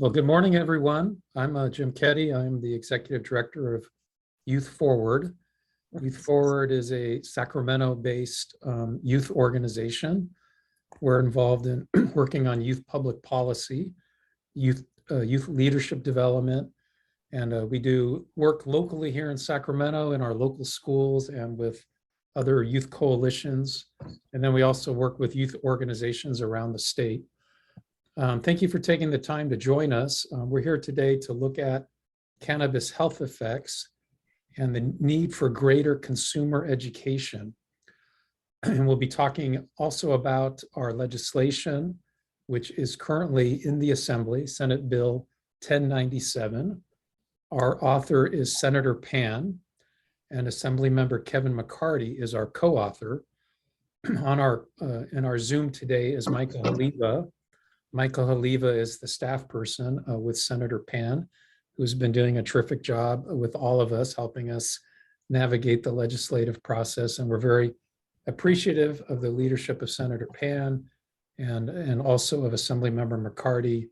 Well, good morning, everyone. I'm Jim Keddy. I'm the Executive Director of Youth Forward. Youth Forward is a Sacramento-based youth organization. We're involved in working on youth public policy, youth leadership development, and we do work locally here in Sacramento in our local schools and with other youth coalitions. And then we also work with youth organizations around the state. Thank you for taking the time to join us. We're here today to look at cannabis health effects and the need for greater consumer education. And we'll be talking also about our legislation, which is currently in the Assembly, Senate Bill 1097. Our author is Senator Pan, and Assemblymember Kevin McCarty is our co-author. In our Zoom today is Michael Haliva. Michael Haliva is the staff person with Senator Pan, who's been doing a terrific job with all of us, helping us navigate the legislative process. And we're very appreciative of the leadership of Senator Pan and also of Assemblymember McCarty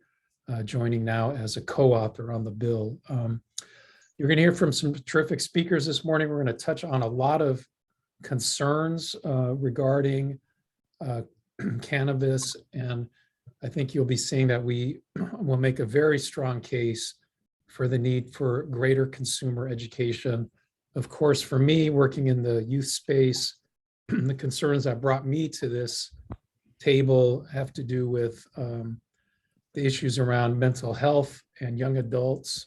joining now as a co-author on the bill. You're going to hear from some terrific speakers this morning. We're going to touch on a lot of concerns regarding cannabis, and I think you'll be seeing that we will make a very strong case for the need for greater consumer education. Of course, for me, working in the youth space, the concerns that brought me to this table have to do with the issues around mental health and young adults,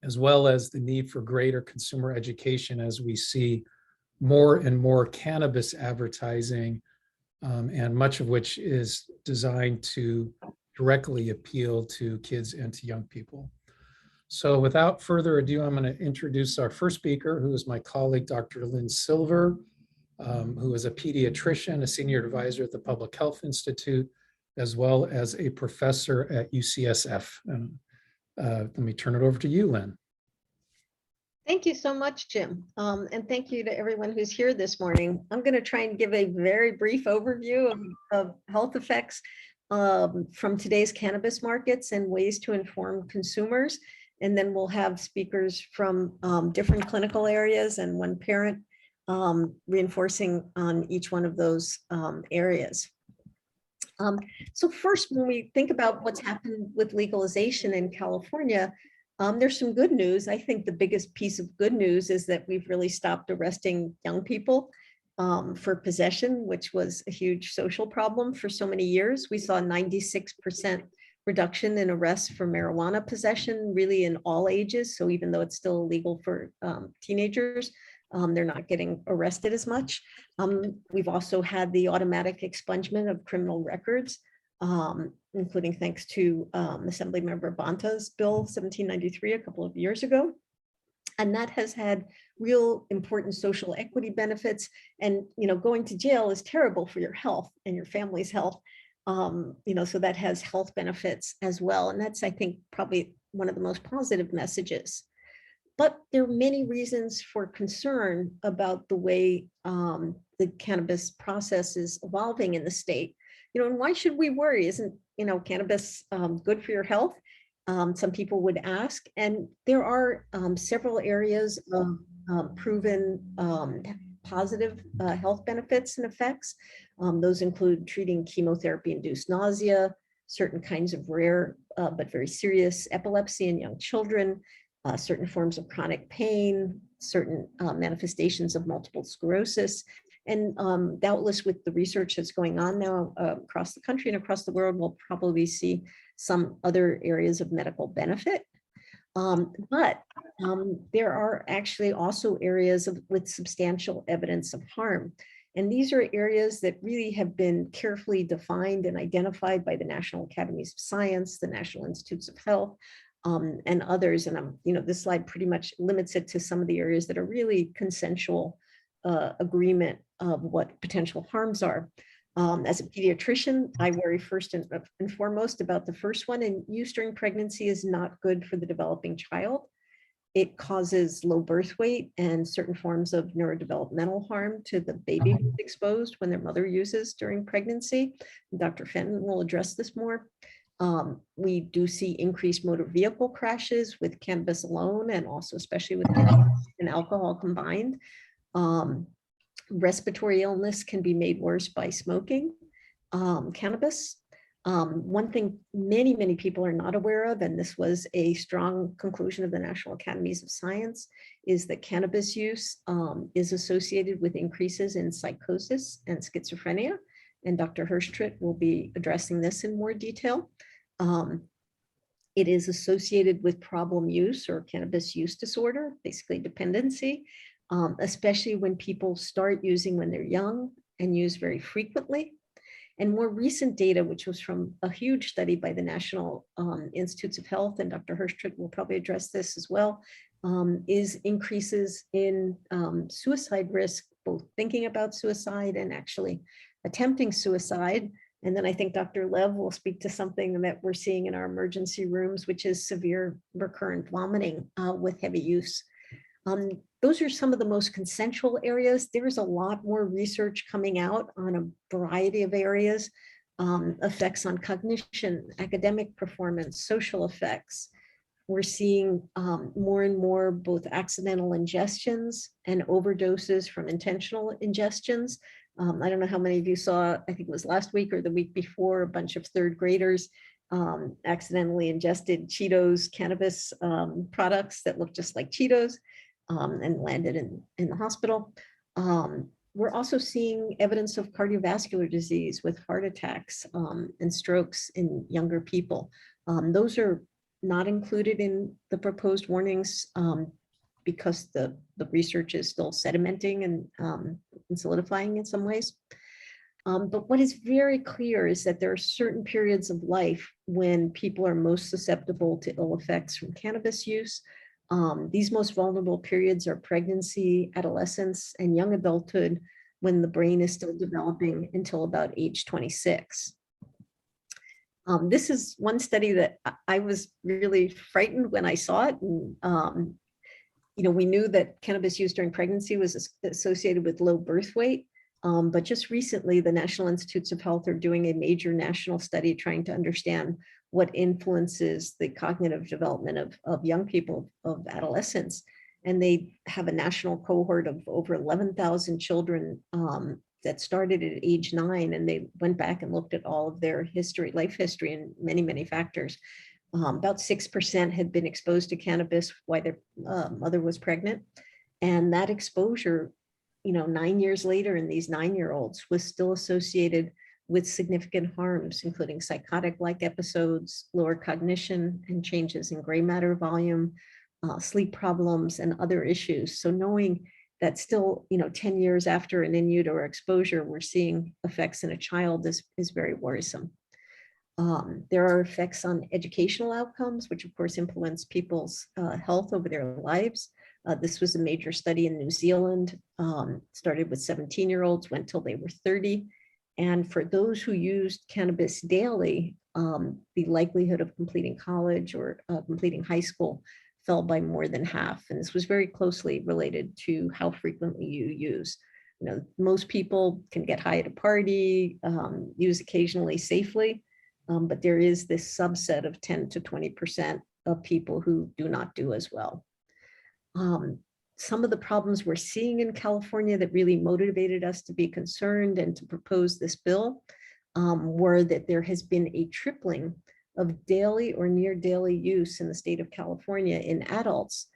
as well as the need for greater consumer education as we see more and more cannabis advertising, and much of which is designed to directly appeal to kids and to young people. So without further ado, I'm going to introduce our first speaker, who is my colleague, Dr. Lynn Silver, who is a pediatrician, a senior advisor at the Public Health Institute, as well as a professor at UCSF. And let me turn it over to you, Lynn. Thank you so much, Jim. And thank you to everyone who's here this morning. I'm going to try and give a very brief overview of health effects from today's cannabis markets and ways to inform consumers. And then we'll have speakers from different clinical areas and one parent reinforcing on each one of those areas. So first, when we think about what's happened with legalization in California, there's some good news. I think the biggest piece of good news is that we've really stopped arresting young people for possession, which was a huge social problem for so many years. We saw a 96% reduction in arrests for marijuana possession, really in all ages. So even though it's still illegal for teenagers, they're not getting arrested as much. We've also had the automatic expungement of criminal records, including thanks to Assemblymember Bonta's Bill 1793 a couple of years ago. And that has had real important social equity benefits. And, going to jail is terrible for your health and your family's health. So that has health benefits as well. And that's, I think, probably one of the most positive messages. But there are many reasons for concern about the way the cannabis process is evolving in the state. And why should we worry? Isn't, cannabis good for your health? Some people would ask, and there are several areas of proven positive health benefits and effects. Those include treating chemotherapy-induced nausea, certain kinds of rare but very serious epilepsy in young children, certain forms of chronic pain, certain manifestations of multiple sclerosis. And doubtless with the research that's going on now across the country and across the world, we'll probably see some other areas of medical benefit. But there are actually also areas with substantial evidence of harm. And these are areas that really have been carefully defined and identified by the National Academies of Science, the National Institutes of Health, and others. And this slide pretty much limits it to some of the areas that are really consensual agreement of what potential harms are. As a pediatrician, I worry first and foremost about the first one, and use during pregnancy is not good for the developing child. It causes low birth weight and certain forms of neurodevelopmental harm to the baby who's exposed when their mother uses during pregnancy. Dr. Fenton will address this more. We do see increased motor vehicle crashes with cannabis alone, and also especially with cannabis and alcohol combined. Respiratory illness can be made worse by smoking cannabis. One thing many people are not aware of, and this was a strong conclusion of the National Academies of Science, is that cannabis use is associated with increases in psychosis and schizophrenia. And Dr. Hirschtritt will be addressing this in more detail. It is associated with problem use or cannabis use disorder, basically dependency, especially when people start using when they're young and use very frequently. And more recent data, which was from a huge study by the National Institutes of Health, and Dr. Hirschtritt will probably address this as well, is increases in suicide risk, both thinking about suicide and actually attempting suicide. And then I think Dr. Lev will speak to something that we're seeing in our emergency rooms, which is severe recurrent vomiting with heavy use. Those are some of the most consensual areas. There's a lot more research coming out on a variety of areas, effects on cognition, academic performance, social effects. We're seeing more and more both accidental ingestions and overdoses from intentional ingestions. I don't know how many of you saw, I think it was last week or the week before, a bunch of third graders accidentally ingested Cheetos cannabis products that looked just like Cheetos. And landed in the hospital. We're also seeing evidence of cardiovascular disease with heart attacks and strokes in younger people. Those are not included in the proposed warnings because the research is still sedimenting and solidifying in some ways. But what is very clear is that there are certain periods of life when people are most susceptible to ill effects from cannabis use. These most vulnerable periods are pregnancy, adolescence, and young adulthood, when the brain is still developing until about age 26. This is one study that I was really frightened when I saw it. And, we knew that cannabis use during pregnancy was associated with low birth weight. But just recently, the National Institutes of Health are doing a major national study trying to understand what influences the cognitive development of young people, of adolescents. And they have a national cohort of over 11,000 children that started at age 9, and they went back and looked at all of their history, life history, and many factors. About 6% had been exposed to cannabis while their mother was pregnant. And that exposure, 9 years later in these 9-year-olds was still associated with significant harms, including psychotic-like episodes, lower cognition, and changes in gray matter volume, sleep problems, and other issues. So knowing that still, 10 years after an in utero exposure, we're seeing effects in a child is very worrisome. There are effects on educational outcomes, which of course influence people's health over their lives. This was a major study in New Zealand, started with 17-year-olds, went till they were 30. And for those who used cannabis daily, the likelihood of completing college or completing high school fell by more than half. And this was very closely related to how frequently you use. Most people can get high at a party, use occasionally safely, but there is this subset of 10 to 20% of people who do not do as well. Some of the problems we're seeing in California that really motivated us to be concerned and to propose this bill were that there has been a tripling of daily or near daily use in the state of California in adults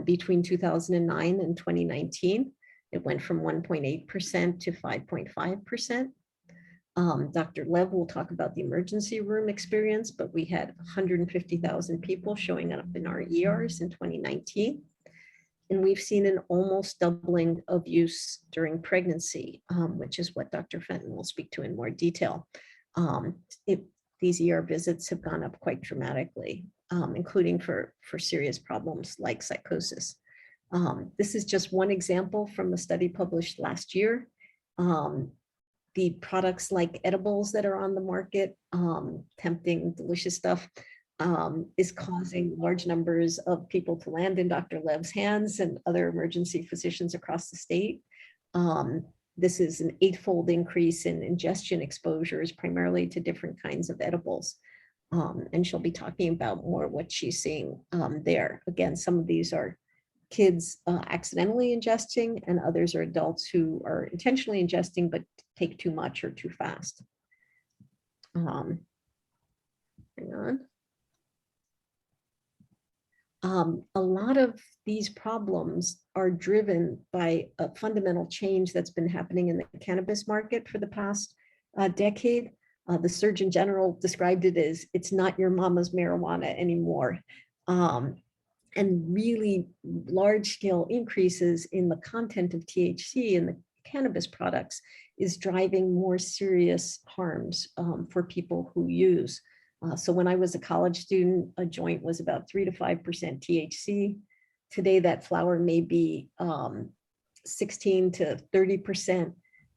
between 2009 and 2019. It went from 1.8% to 5.5%. Dr. Lev will talk about the emergency room experience, but we had 150,000 people showing up in our ERs in 2019. And we've seen an almost doubling of use during pregnancy, which is what Dr. Fenton will speak to in more detail. These ER visits have gone up quite dramatically, including for serious problems like psychosis. This is just one example from a study published last year. The products like edibles that are on the market, tempting, delicious stuff, is causing large numbers of people to land in Dr. Lev's hands and other emergency physicians across the state. This is an 8-fold increase in ingestion exposures, primarily to different kinds of edibles. And she'll be talking about more what she's seeing there. Again, some of these are kids accidentally ingesting, and others are adults who are intentionally ingesting but take too much or too fast. Hang on. A lot of these problems are driven by a fundamental change that's been happening in the cannabis market for the past decade. The Surgeon General described it as it's not your mama's marijuana anymore. And really large scale increases in the content of THC in the cannabis products is driving more serious harms for people who use. So when I was a college student, a joint was about 3 to 5% THC. Today, that flower may be 16 to 30%.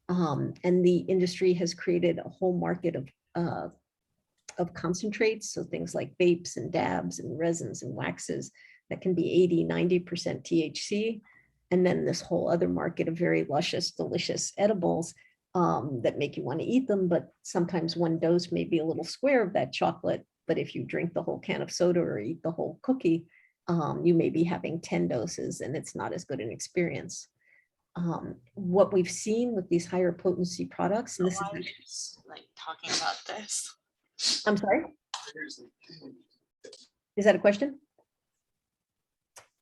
And the industry has created a whole market of concentrates. So things like vapes and dabs and resins and waxes that can be 80, 90% THC. And then this whole other market of very luscious, delicious edibles that make you want to eat them, but sometimes one dose may be a little square of that chocolate. But if you drink the whole can of soda or eat the whole cookie, you may be having 10 doses and it's not as good an experience. What we've seen with these higher potency products, and this is like talking about this. I'm sorry? Is that a question?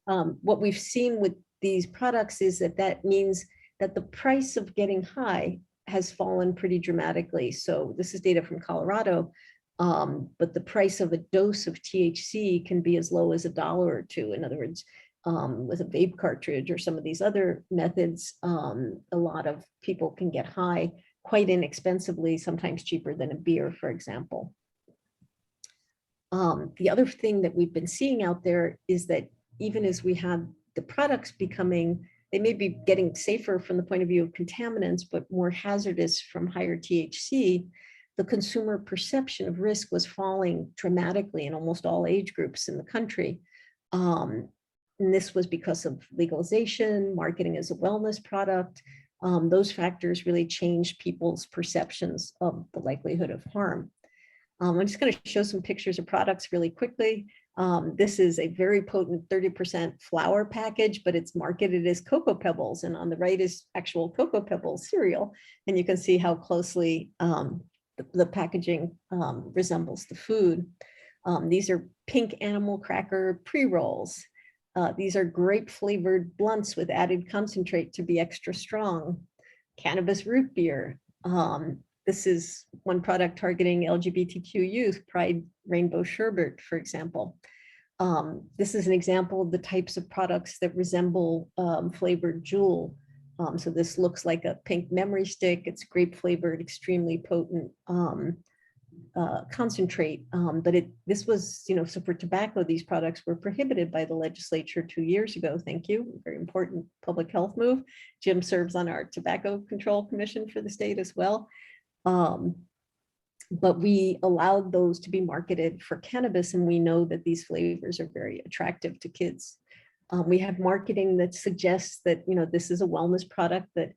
What we've seen with these products is that means that the price of getting high has fallen pretty dramatically. So this is data from Colorado, but the price of a dose of THC can be as low as $1 or $2. In other words, with a vape cartridge or some of these other methods, a lot of people can get high quite inexpensively, sometimes cheaper than a beer, for example. The other thing that we've been seeing out there is that even as we have the products becoming, they may be getting safer from the point of view of contaminants, but more hazardous from higher THC, the consumer perception of risk was falling dramatically in almost all age groups in the country. And this was because of legalization, marketing as a wellness product. Those factors really changed people's perceptions of the likelihood of harm. I'm just going to show some pictures of products really quickly. This is a very potent 30% flour package, but it's marketed as Cocoa Pebbles. And on the right is actual Cocoa Pebbles cereal. And you can see how closely the packaging resembles the food. These are pink animal cracker pre-rolls. These are grape flavored blunts with added concentrate to be extra strong. Cannabis root beer. This is one product targeting LGBTQ youth, Pride Rainbow Sherbet, for example. This is an example of the types of products that resemble flavored Juul. So this looks like a pink memory stick. It's grape flavored, extremely potent concentrate. But this was, so for tobacco, these products were prohibited by the legislature 2 years ago. Thank you. Very important public health move. Jim serves on our Tobacco Control Commission for the state as well. But we allowed those to be marketed for cannabis, and we know that these flavors are very attractive to kids. We have marketing that suggests that, this is a wellness product, that,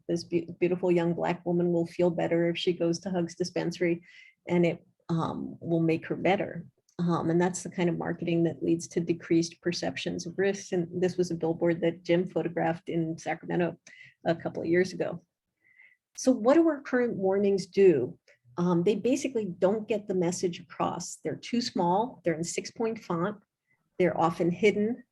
this beautiful young Black woman will feel better if she goes to Hugs Dispensary, and it will make her better. And that's the kind of marketing that leads to decreased perceptions of risk. And this was a billboard that Jim photographed in Sacramento a couple of years ago. So what do our current warnings do? They basically don't get the message across. They're too small. They're in 6-point font. They're often hidden.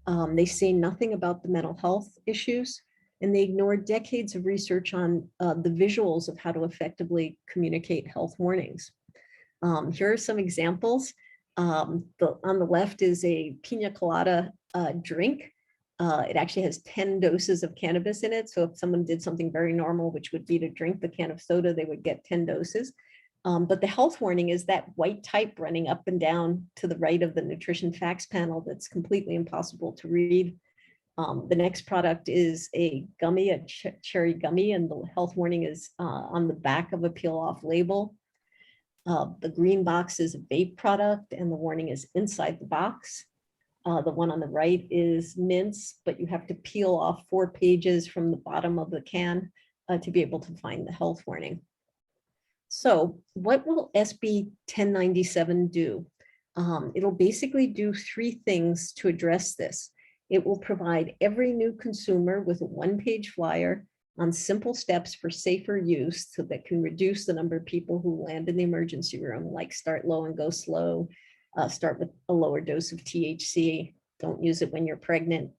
They say nothing about the mental health issues, and they ignore decades of research on the visuals of how to effectively communicate health warnings. Here are some examples. On the left is a pina colada drink. It actually has 10 doses of cannabis in it. So if someone did something very normal, which would be to drink the can of soda, they would get 10 doses. But the health warning is that white type running up and down to the right of the nutrition facts panel that's completely impossible to read. The next product is a gummy, a cherry gummy, and the health warning is on the back of a peel-off label. The green box is a vape product, and the warning is inside the box. The one on the right is mints, but you have to peel off 4 pages from the bottom of the can to be able to find the health warning. So what will SB 1097 do? It'll basically do three things to address this. It will provide every new consumer with a one-page flyer on simple steps for safer use so that can reduce the number of people who land in the emergency room, like start low and go slow, start with a lower dose of THC, don't use it when you're pregnant.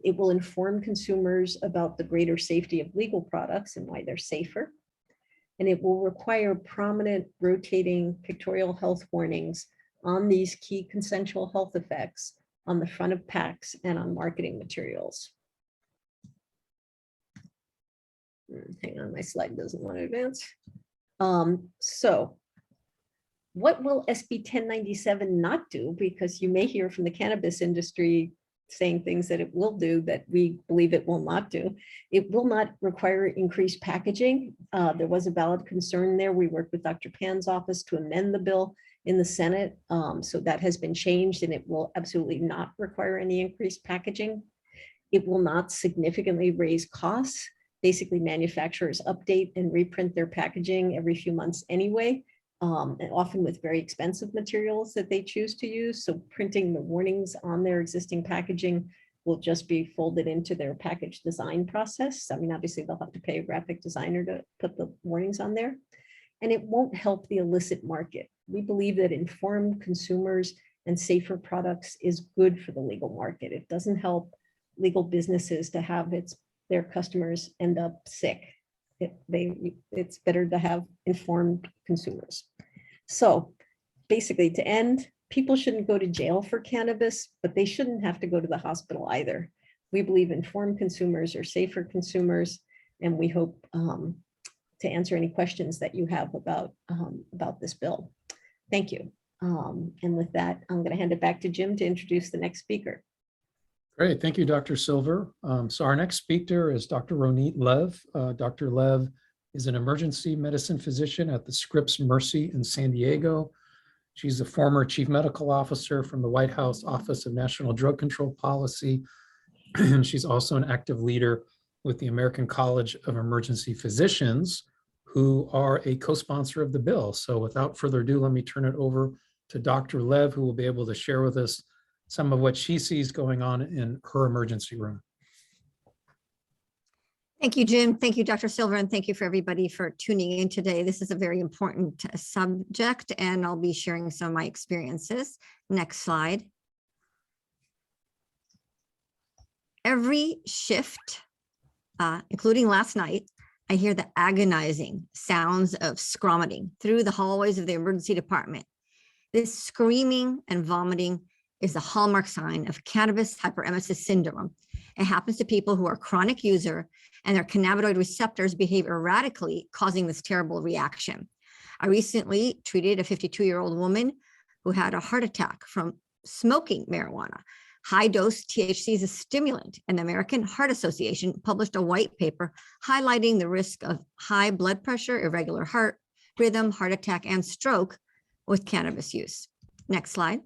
It will inform consumers about the greater safety of legal products and why they're safer. And it will require prominent rotating pictorial health warnings on these key consensual health effects on the front of packs and on marketing materials. Hang on, my slide doesn't want to advance. So what will SB 1097 not do? Because you may hear from the cannabis industry saying things that it will do that we believe it will not do. It will not require increased packaging. There was a valid concern there. We worked with Dr. Pan's office to amend the bill in the Senate. So that has been changed and it will absolutely not require any increased packaging. It will not significantly raise costs. Basically, manufacturers update and reprint their packaging every few months anyway, and often with very expensive materials that they choose to use. So printing the warnings on their existing packaging will just be folded into their package design process. I mean, obviously they'll have to pay a graphic designer to put the warnings on there. And it won't help the illicit market. We believe that informed consumers and safer products is good for the legal market. It doesn't help legal businesses to have their customers end up sick. It's better to have informed consumers. So basically, to end, people shouldn't go to jail for cannabis, but they shouldn't have to go to the hospital either. We believe informed consumers are safer consumers, and we hope to answer any questions that you have about this bill. Thank you. And with that, I'm going to hand it back to Jim to introduce the next speaker. Great. Thank you, Dr. Silver. So our next speaker is Dr. Ronit Lev. Dr. Lev is an emergency medicine physician at the Scripps Mercy in San Diego. She's a former chief medical officer from the White House Office of National Drug Control Policy. And she's also an active leader with the American College of Emergency Physicians, who are a co-sponsor of the bill. So without further ado, let me turn it over to Dr. Lev, who will be able to share with us some of what she sees going on in her emergency room. Thank you, Jim. Thank you, Dr. Silver, and thank you for everybody for tuning in today. This is a very important subject, and I'll be sharing some of my experiences. Next slide. Every shift, including last night, I hear the agonizing sounds of scromating through the hallways of the emergency department. This screaming and vomiting is the hallmark sign of cannabis hyperemesis syndrome. It happens to people who are chronic user and their cannabinoid receptors behave erratically, causing this terrible reaction. I recently treated a 52-year-old woman who had a heart attack from smoking marijuana. High dose THC is a stimulant, and the American Heart Association published a white paper highlighting the risk of high blood pressure, irregular heart rhythm, heart attack, and stroke with cannabis use. Next slide.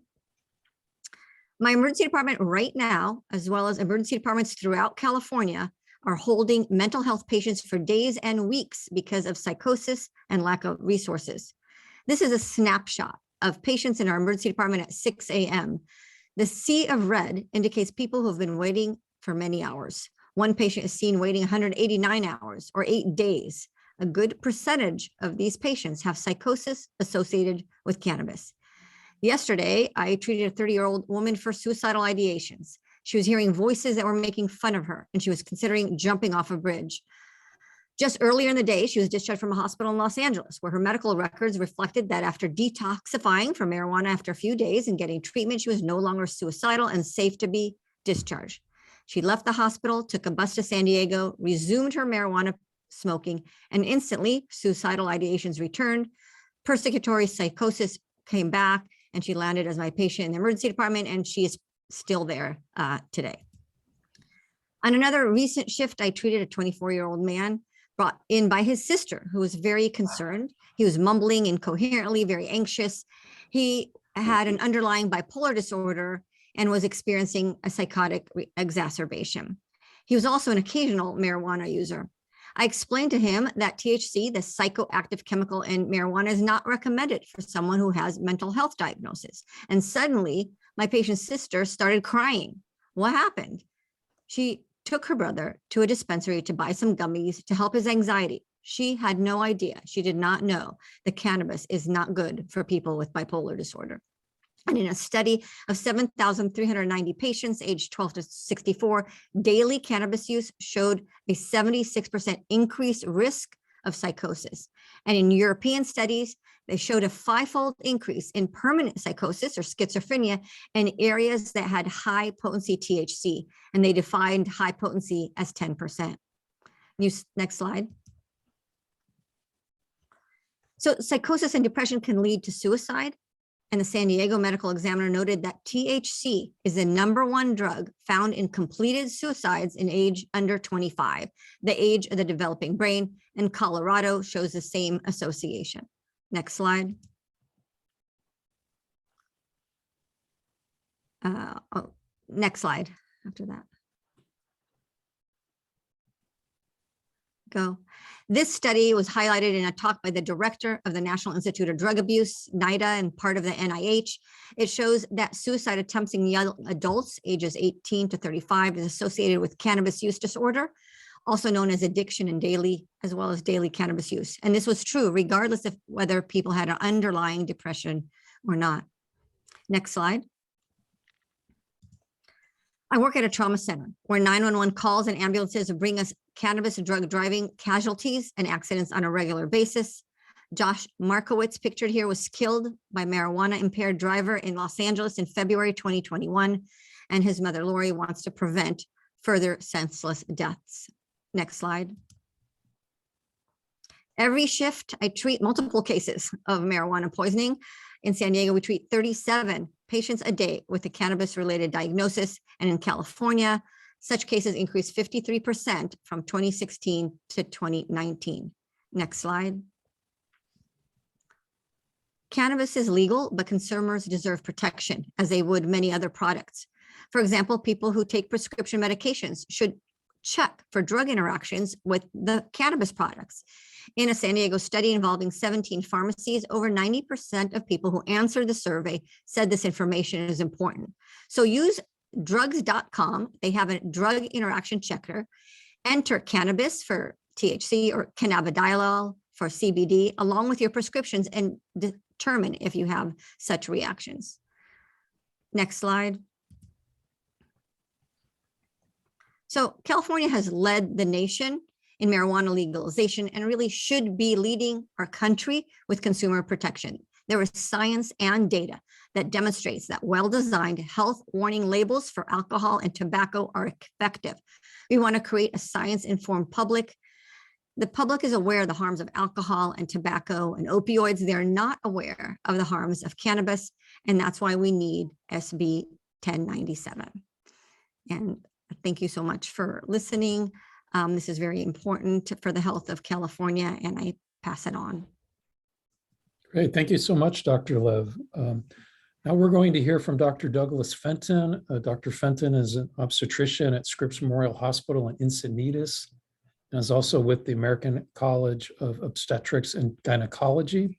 My emergency department right now, as well as emergency departments throughout California, are holding mental health patients for days and weeks because of psychosis and lack of resources. This is a snapshot of patients in our emergency department at 6 a.m. The sea of red indicates people who have been waiting for many hours. One patient is seen waiting 189 hours or 8 days. A good percentage of these patients have psychosis associated with cannabis. Yesterday, I treated a 30-year-old woman for suicidal ideations. She was hearing voices that were making fun of her, and she was considering jumping off a bridge. Just earlier in the day, she was discharged from a hospital in Los Angeles, where her medical records reflected that after detoxifying from marijuana after a few days and getting treatment, she was no longer suicidal and safe to be discharged. She left the hospital, took a bus to San Diego, resumed her marijuana smoking, and instantly suicidal ideations returned. Persecutory psychosis came back, and she landed as my patient in the emergency department, and she is still there today. On another recent shift, I treated a 24-year-old man brought in by his sister, who was very concerned. He was mumbling incoherently, very anxious. He had an underlying bipolar disorder and was experiencing a psychotic exacerbation. He was also an occasional marijuana user. I explained to him that THC, the psychoactive chemical in marijuana, is not recommended for someone who has mental health diagnosis. And suddenly my patient's sister started crying. What happened? She took her brother to a dispensary to buy some gummies to help his anxiety. She had no idea. She did not know that cannabis is not good for people with bipolar disorder. And in a study of 7,390 patients aged 12 to 64, daily cannabis use showed a 76% increased risk of psychosis. And in European studies, they showed a 5-fold increase in permanent psychosis or schizophrenia in areas that had high potency THC. And they defined high potency as 10%. Next slide. So psychosis and depression can lead to suicide. And the San Diego Medical Examiner noted that THC is the #1 drug found in completed suicides in age under 25, the age of the developing brain, and Colorado shows the same association. Next slide. Next slide after that. Go. This study was highlighted in a talk by the director of the National Institute of Drug Abuse, NIDA, and part of the NIH. It shows that suicide attempts in young adults ages 18 to 35 is associated with cannabis use disorder, also known as addiction and daily, as well as daily cannabis use. And this was true regardless of whether people had an underlying depression or not. Next slide. I work at a trauma center where 911 calls and ambulances bring us cannabis and drug driving casualties and accidents on a regular basis. Josh Markowitz, pictured here, was killed by marijuana impaired driver in Los Angeles in February 2021. And his mother, Lori, wants to prevent further senseless deaths. Next slide. Every shift, I treat multiple cases of marijuana poisoning. In San Diego, we treat 37 patients a day with a cannabis-related diagnosis. And in California, such cases increased 53% from 2016 to 2019. Next slide. Cannabis is legal, but consumers deserve protection, as they would many other products. For example, people who take prescription medications should check for drug interactions with the cannabis products. In a San Diego study involving 17 pharmacies, over 90% of people who answered the survey said this information is important. So use drugs.com. They have a drug interaction checker. Enter cannabis for THC or cannabidiol for CBD, along with your prescriptions, and determine if you have such reactions. Next slide. So California has led the nation in marijuana legalization and really should be leading our country with consumer protection. There is science and data that demonstrates that well-designed health warning labels for alcohol and tobacco are effective. We want to create a science-informed public. The public is aware of the harms of alcohol and tobacco and opioids. They're not aware of the harms of cannabis, and that's why we need SB 1097. And thank you so much for listening. This is very important for the health of California, and I pass it on. Great. Thank you so much, Dr. Lev. Now we're going to hear from Dr. Douglas Fenton. Dr. Fenton is an obstetrician at Scripps Memorial Hospital in Encinitas and is also with the American College of Obstetrics and Gynecology.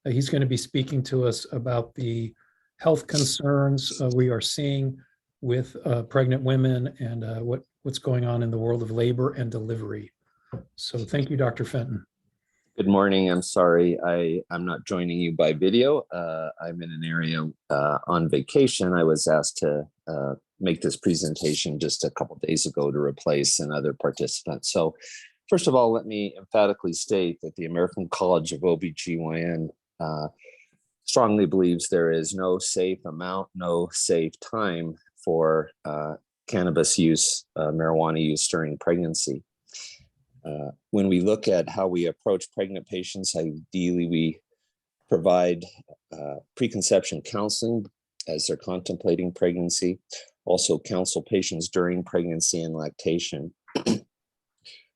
He's going to be speaking to us about the health concerns we are seeing with pregnant women and what's going on in the world of labor and delivery. So thank you, Dr. Fenton. Good morning. I'm sorry I'm not joining you by video. I'm in an area on vacation. I was asked to make this presentation just a couple of days ago to replace another participant. So first of all, let me emphatically state that the American College of OBGYN strongly believes there is no safe amount, no safe time for cannabis use, marijuana use during pregnancy. When we look at how we approach pregnant patients, ideally we provide preconception counseling as they're contemplating pregnancy, also counsel patients during pregnancy and lactation.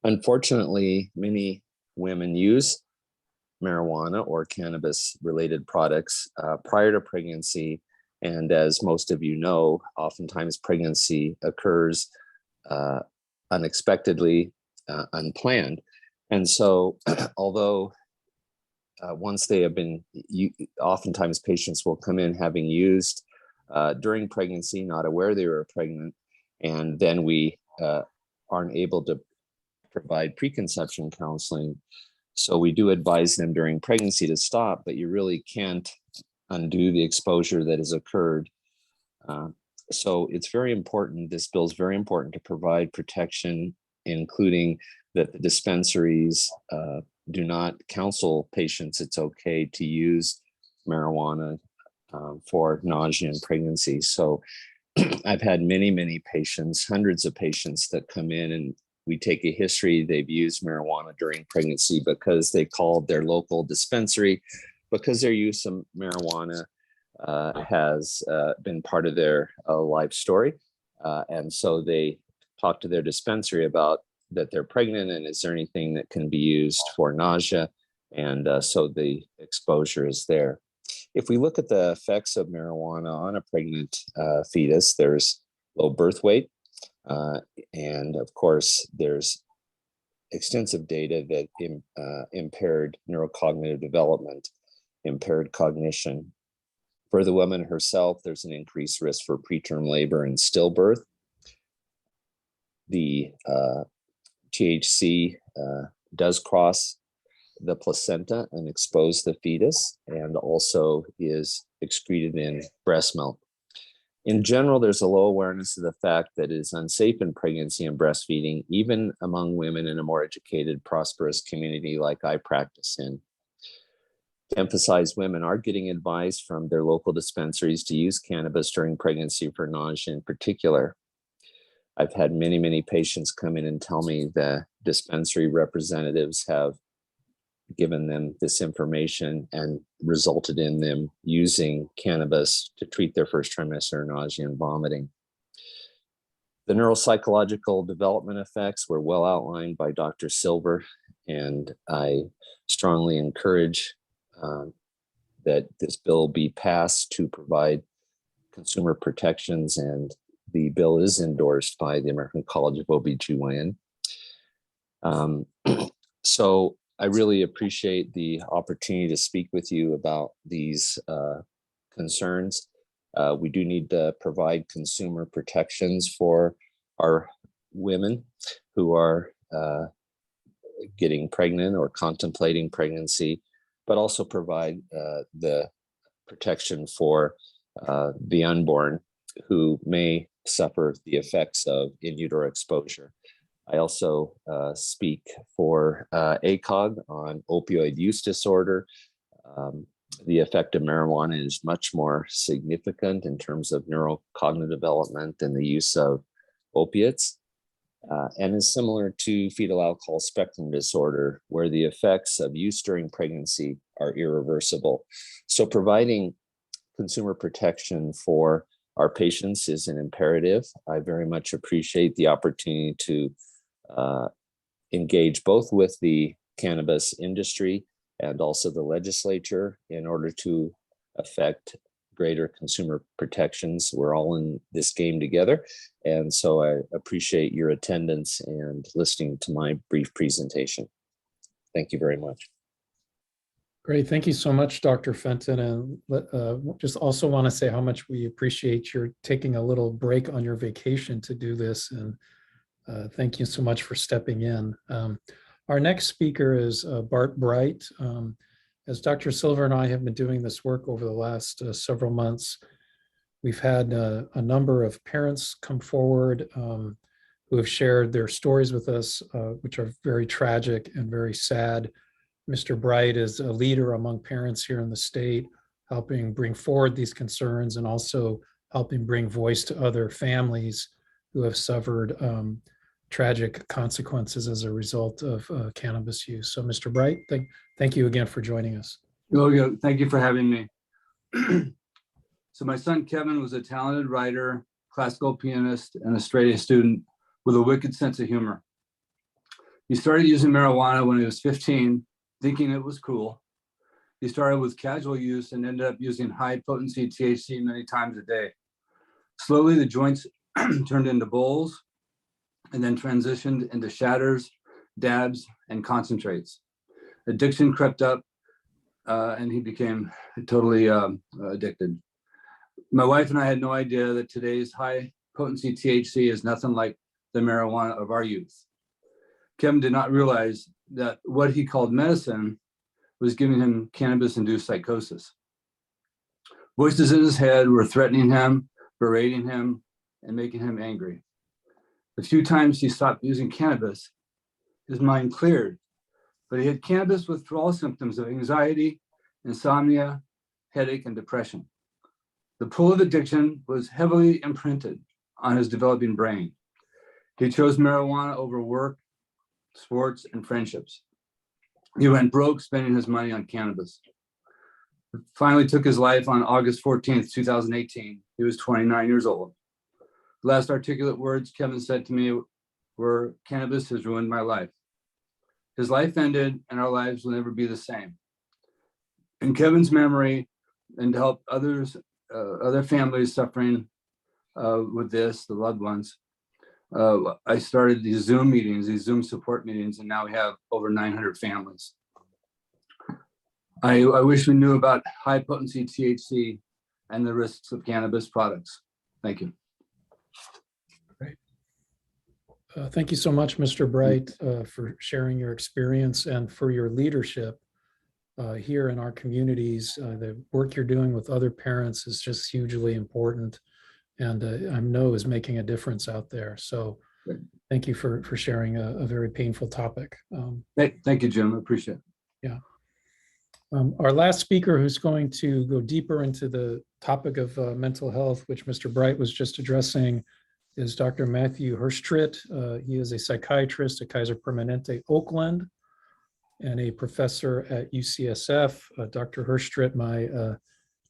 Unfortunately, many women use marijuana or cannabis related products prior to pregnancy. And as most of you know, oftentimes pregnancy occurs unexpectedly, unplanned. And so, although once they have been, oftentimes patients will come in having used during pregnancy, not aware they were pregnant, and then we aren't able to provide preconception counseling. So we do advise them during pregnancy to stop, but you really can't undo the exposure that has occurred. So it's very important, this bill is very important to provide protection, including that the dispensaries do not counsel patients it's okay to use marijuana for nausea and pregnancy. So I've had many patients, hundreds of patients that come in, and we take a history. They've used marijuana during pregnancy because they called their local dispensary because their use of marijuana has been part of their life story. And so they talk to their dispensary about that they're pregnant and is there anything that can be used for nausea? And so the exposure is there. If we look at the effects of marijuana on a pregnant fetus, there's low birth weight. And of course, there's extensive data that impaired neurocognitive development, impaired cognition. For the woman herself, there's an increased risk for preterm labor and stillbirth. The THC does cross the placenta and expose the fetus, and also is excreted in breast milk. In general, there's a low awareness of the fact that it is unsafe in pregnancy and breastfeeding, even among women in a more educated, prosperous community like I practice in. To emphasize, women are getting advice from their local dispensaries to use cannabis during pregnancy for nausea in particular. I've had many patients come in and tell me the dispensary representatives have given them this information and resulted in them using cannabis to treat their first trimester nausea and vomiting. The neuropsychological development effects were well outlined by Dr. Silver, and I strongly encourage that this bill be passed to provide consumer protections, and the bill is endorsed by the American College of OB/GYN. So I really appreciate the opportunity to speak with you about these concerns. We do need to provide consumer protections for our women who are getting pregnant or contemplating pregnancy, but also provide the protection for the unborn who may suffer the effects of in utero exposure. I also speak for ACOG on opioid use disorder. The effect of marijuana is much more significant in terms of neurocognitive development than the use of opiates, and is similar to fetal alcohol spectrum disorder, where the effects of use during pregnancy are irreversible. So providing consumer protection for our patients is an imperative. I very much appreciate the opportunity to engage both with the cannabis industry and also the legislature in order to affect greater consumer protections. We're all in this game together. And so I appreciate your attendance and listening to my brief presentation. Thank you very much. Great. Thank you so much, Dr. Fenton. And just also want to say how much we appreciate your taking a little break on your vacation to do this. And thank you so much for stepping in. Our next speaker is Bart Bright. As Dr. Silver and I have been doing this work over the last several months, we've had a number of parents come forward who have shared their stories with us, which are very tragic and very sad. Mr. Bright is a leader among parents here in the state, helping bring forward these concerns and also helping bring voice to other families who have suffered tragic consequences as a result of cannabis use. So Mr. Bright, thank you again for joining us. Thank you for having me. So my son Kevin was a talented writer, classical pianist, and a straight A student with a wicked sense of humor. He started using marijuana when he was 15, thinking it was cool. He started with casual use and ended up using high potency THC many times a day. Slowly, the joints turned into bowls and then transitioned into shatters dabs, and concentrates. Addiction crept up, and he became totally addicted. My wife and I had no idea that today's high potency THC is nothing like the marijuana of our youth. Kevin did not realize that what he called medicine was giving him cannabis-induced psychosis. Voices in his head were threatening him, berating him, and making him angry. The few times he stopped using cannabis, his mind cleared, but he had cannabis withdrawal symptoms of anxiety, insomnia, headache, and depression. The pull of addiction was heavily imprinted on his developing brain. He chose marijuana over work, sports, and friendships. He went broke spending his money on cannabis. Finally took his life on August 14th, 2018. He was 29 years old. The last articulate words Kevin said to me were, "Cannabis has ruined my life." His life ended and our lives will never be the same. In Kevin's memory, and to help others, other families suffering with this, the loved ones, I started these Zoom meetings, these Zoom support meetings, and now we have over 900 families. I wish we knew about high potency THC and the risks of cannabis products. Thank you. Great. Thank you so much, Mr. Bright, for sharing your experience and for your leadership here in our communities. The work you're doing with other parents is just hugely important, and I know is making a difference out there. So thank you for sharing a very painful topic. Thank you, Jim. I appreciate it. Yeah. Our last speaker who's going to go deeper into the topic of mental health, which Mr. Bright was just addressing, is Dr. Matthew Hirschtritt. He is a psychiatrist at Kaiser Permanente, Oakland, and a professor at UCSF. Dr. Hirschtritt, my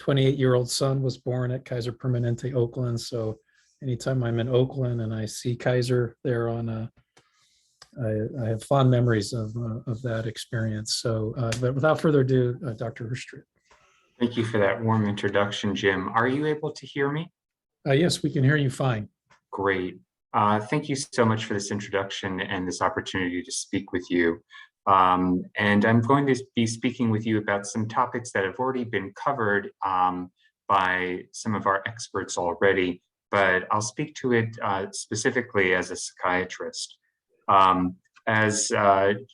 28-year-old son, was born at Kaiser Permanente, Oakland. So anytime I'm in Oakland and I see Kaiser there on I have fond memories of that experience. So, but without further ado, Dr. Hirschtritt. Thank you for that warm introduction, Jim. Are you able to hear me? Yes, we can hear you fine. Great. Thank you so much for this introduction and this opportunity to speak with you. And I'm going to be speaking with you about some topics that have already been covered by some of our experts already, but I'll speak to it specifically as a psychiatrist. As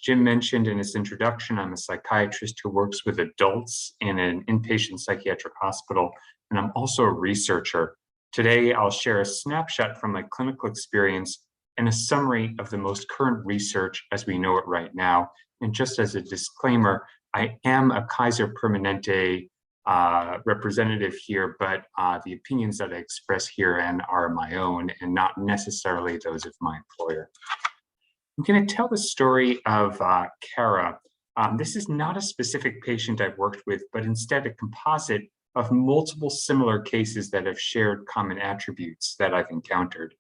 Jim mentioned in his introduction, I'm a psychiatrist who works with adults in an inpatient psychiatric hospital, and I'm also a researcher. Today, I'll share a snapshot from my clinical experience and a summary of the most current research as we know it right now. And just as a disclaimer, I am a Kaiser Permanente representative here, but the opinions that I express here are my own and not necessarily those of my employer. I'm going to tell the story of Kara. This is not a specific patient I've worked with, but instead a composite of multiple similar cases that have shared common attributes that I've encountered.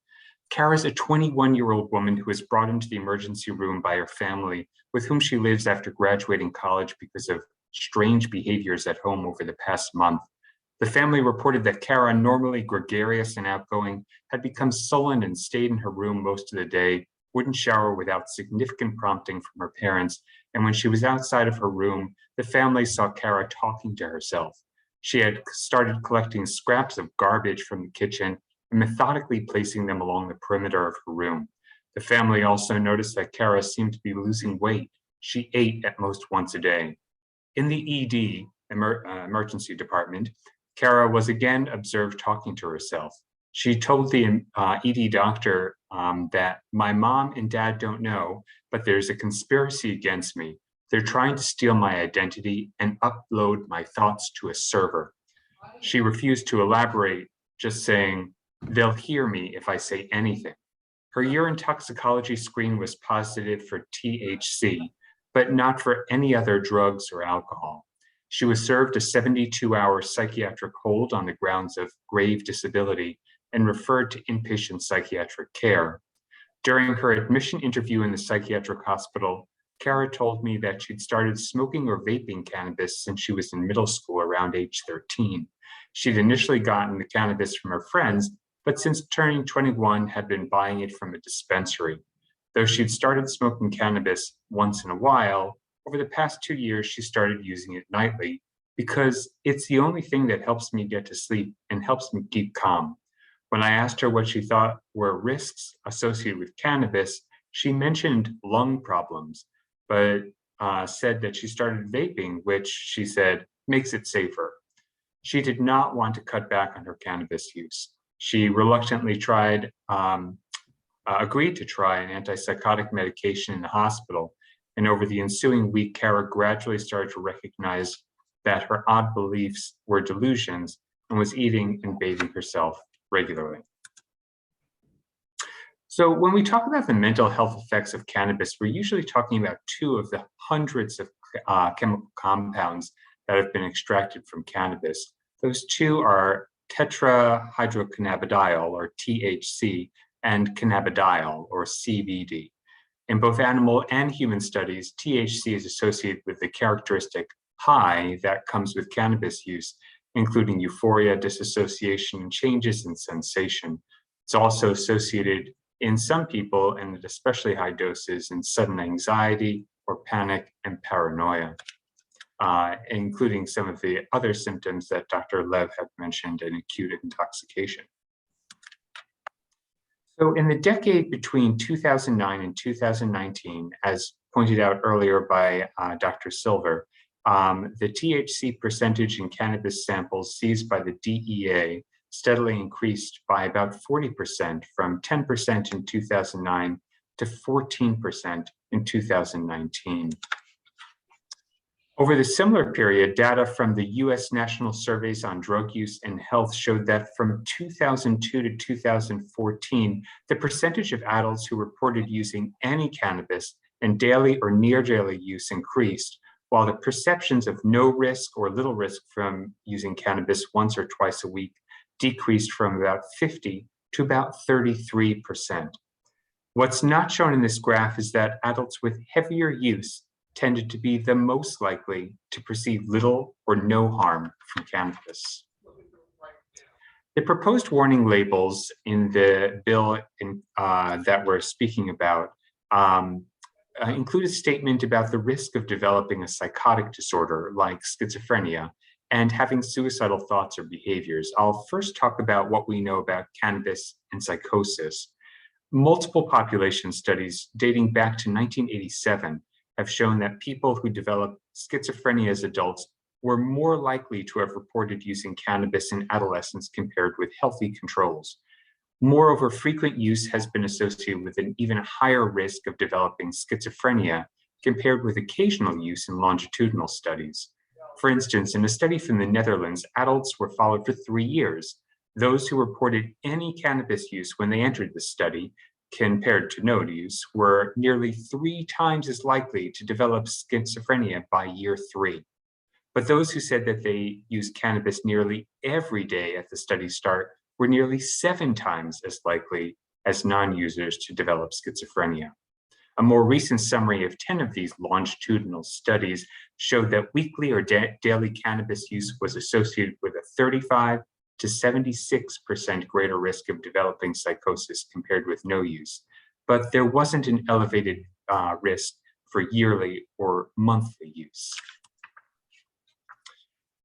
Kara is a 21-year-old woman who was brought into the emergency room by her family, with whom she lives after graduating college because of strange behaviors at home over the past month. The family reported that Kara, normally gregarious and outgoing, had become sullen and stayed in her room most of the day, wouldn't shower without significant prompting from her parents, and when she was outside of her room, the family saw Kara talking to herself. She had started collecting scraps of garbage from the kitchen and methodically placing them along the perimeter of her room. The family also noticed that Kara seemed to be losing weight. She ate at most once a day. In the ED, emergency department, Kara was again observed talking to herself. She told the ED doctor that my mom and dad don't know, but there's a conspiracy against me. They're trying to steal my identity and upload my thoughts to a server. She refused to elaborate, just saying, "They'll hear me if I say anything." Her urine toxicology screen was positive for THC, but not for any other drugs or alcohol. She was served a 72-hour psychiatric hold on the grounds of grave disability and referred to inpatient psychiatric care. During her admission interview in the psychiatric hospital, Kara told me that she'd started smoking or vaping cannabis since she was in middle school around age 13. She'd initially gotten the cannabis from her friends, but since turning 21 had been buying it from a dispensary. Though she'd started smoking cannabis once in a while, over the past 2 years, she started using it nightly because it's the only thing that helps me get to sleep and helps me keep calm. When I asked her what she thought were risks associated with cannabis, she mentioned lung problems, but said that she started vaping, which she said makes it safer. She did not want to cut back on her cannabis use. She reluctantly agreed to try an antipsychotic medication in the hospital. And over the ensuing week, Kara gradually started to recognize that her odd beliefs were delusions and was eating and bathing herself regularly. So when we talk about the mental health effects of cannabis, we're usually talking about 2 of the hundreds of chemical compounds that have been extracted from cannabis. Those 2 are tetrahydrocannabidiol, or THC, and cannabidiol, or CBD. In both animal and human studies, THC is associated with the characteristic high that comes with cannabis use, including euphoria, disassociation, and changes in sensation. It's also associated in some people, and at especially high doses, in sudden anxiety or panic and paranoia, including some of the other symptoms that Dr. Lev had mentioned in acute intoxication. So in the decade between 2009 and 2019, as pointed out earlier by Dr. Silver, the THC percentage in cannabis samples seized by the DEA steadily increased by about 40%, from 10% in 2009 to 14% in 2019. Over the similar period, data from the US National Surveys on Drug Use and Health showed that from 2002 to 2014, the percentage of adults who reported using any cannabis in daily or near daily use increased, while the perceptions of no risk or little risk from using cannabis once or twice a week decreased from about 50 to about 33%. What's not shown in this graph is that adults with heavier use tended to be the most likely to perceive little or no harm from cannabis. The proposed warning labels in the bill that we're speaking about include a statement about the risk of developing a psychotic disorder like schizophrenia and having suicidal thoughts or behaviors. I'll first talk about what we know about cannabis and psychosis. Multiple population studies dating back to 1987 have shown that people who develop schizophrenia as adults were more likely to have reported using cannabis in adolescence compared with healthy controls. Moreover, frequent use has been associated with an even higher risk of developing schizophrenia compared with occasional use in longitudinal studies. For instance, in a study from the Netherlands, adults were followed for 3 years. Those who reported any cannabis use when they entered the study, compared to no use, were nearly 3 times as likely to develop schizophrenia by year 3. But those who said that they used cannabis nearly every day at the study start were nearly 7 times as likely as non-users to develop schizophrenia. A more recent summary of 10 of these longitudinal studies showed that weekly or daily cannabis use was associated with a 35 to 76% greater risk of developing psychosis compared with no use. But there wasn't an elevated risk for yearly or monthly use.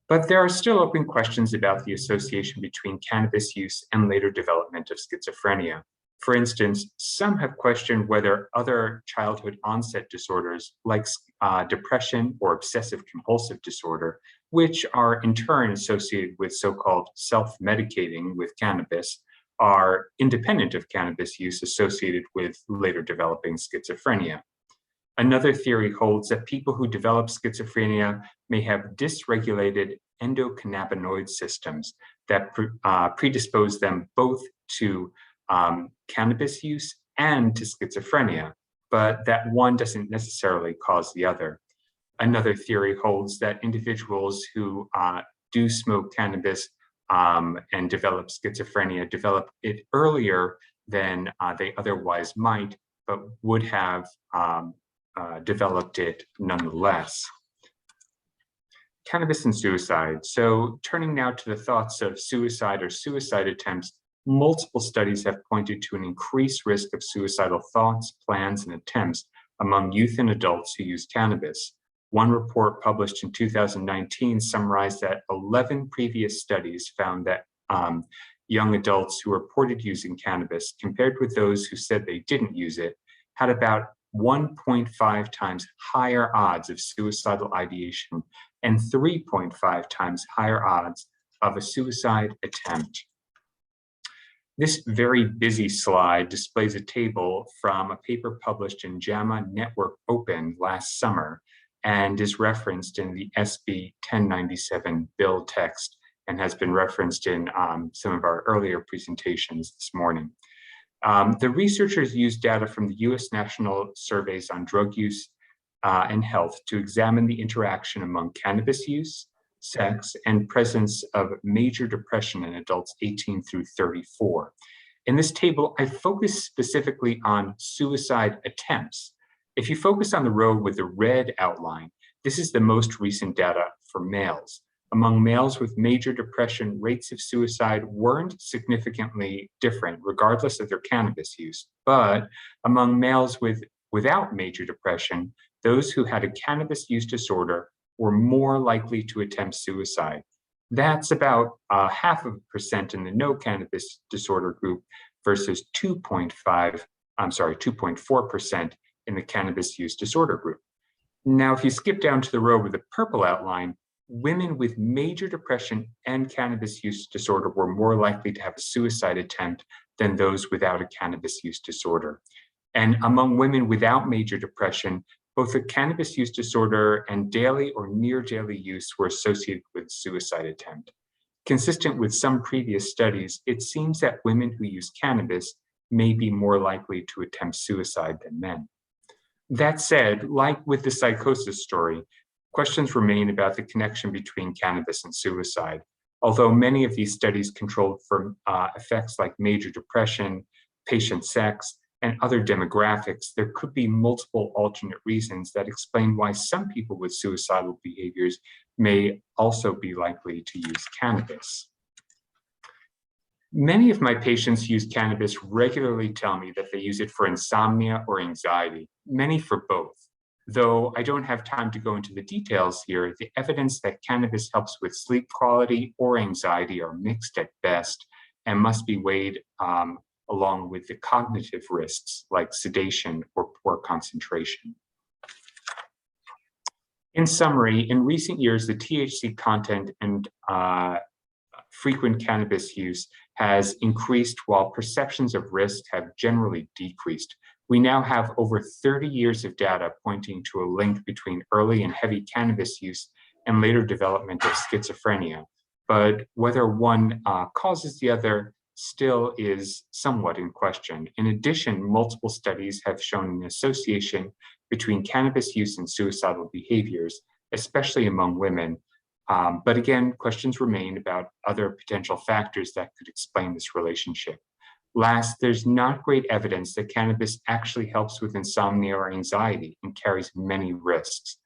But there are still open questions about the association between cannabis use and later development of schizophrenia. For instance, some have questioned whether other childhood onset disorders like depression or obsessive compulsive disorder, which are in turn associated with so-called self-medicating with cannabis, are independent of cannabis use associated with later developing schizophrenia. Another theory holds that people who develop schizophrenia may have dysregulated endocannabinoid systems that predispose them both to cannabis use and to schizophrenia, but that one doesn't necessarily cause the other. Another theory holds that individuals who do smoke cannabis and develop schizophrenia develop it earlier than they otherwise might, but would have developed it nonetheless. Cannabis and suicide. So turning now to the thoughts of suicide or suicide attempts multiple studies have pointed to an increased risk of suicidal thoughts, plans, and attempts among youth and adults who use cannabis. One report published in 2019 summarized that 11 previous studies found that young adults who reported using cannabis, compared with those who said they didn't use it, had about 1.5 times higher odds of suicidal ideation and 3.5 times higher odds of a suicide attempt. This very busy slide displays a table from a paper published in JAMA Network Open last summer and is referenced in the SB 1097 bill text and has been referenced in some of our earlier presentations this morning. The researchers used data from the US National Surveys on Drug Use and Health to examine the interaction among cannabis use, sex, and presence of major depression in adults 18 through 34. In this table, I focus specifically on suicide attempts. If you focus on the row with the red outline, this is the most recent data for males. Among males with major depression, rates of suicide weren't significantly different regardless of their cannabis use. But among males without major depression, those who had a cannabis use disorder were more likely to attempt suicide. That's about 0.5% in the no cannabis disorder group versus 2.4% in the cannabis use disorder group. Now, if you skip down to the row with the purple outline, women with major depression and cannabis use disorder were more likely to have a suicide attempt than those without a cannabis use disorder. And among women without major depression, both a cannabis use disorder and daily or near daily use were associated with suicide attempt. Consistent with some previous studies, it seems that women who use cannabis may be more likely to attempt suicide than men. That said, like with the psychosis story, questions remain about the connection between cannabis and suicide. Although many of these studies controlled for effects like major depression, patient sex, and other demographics, there could be multiple alternate reasons that explain why some people with suicidal behaviors may also be likely to use cannabis. Many of my patients who use cannabis regularly tell me that they use it for insomnia or anxiety, many for both. Though I don't have time to go into the details here, the evidence that cannabis helps with sleep quality or anxiety are mixed at best and must be weighed along with the cognitive risks like sedation or poor concentration. In summary, in recent years, the THC content and frequent cannabis use has increased while perceptions of risk have generally decreased. We now have over 30 years of data pointing to a link between early and heavy cannabis use and later development of schizophrenia. But whether one causes the other still is somewhat in question. In addition, multiple studies have shown an association between cannabis use and suicidal behaviors, especially among women. But again, questions remain about other potential factors that could explain this relationship. Last, there's not great evidence that cannabis actually helps with insomnia or anxiety and carries many risks.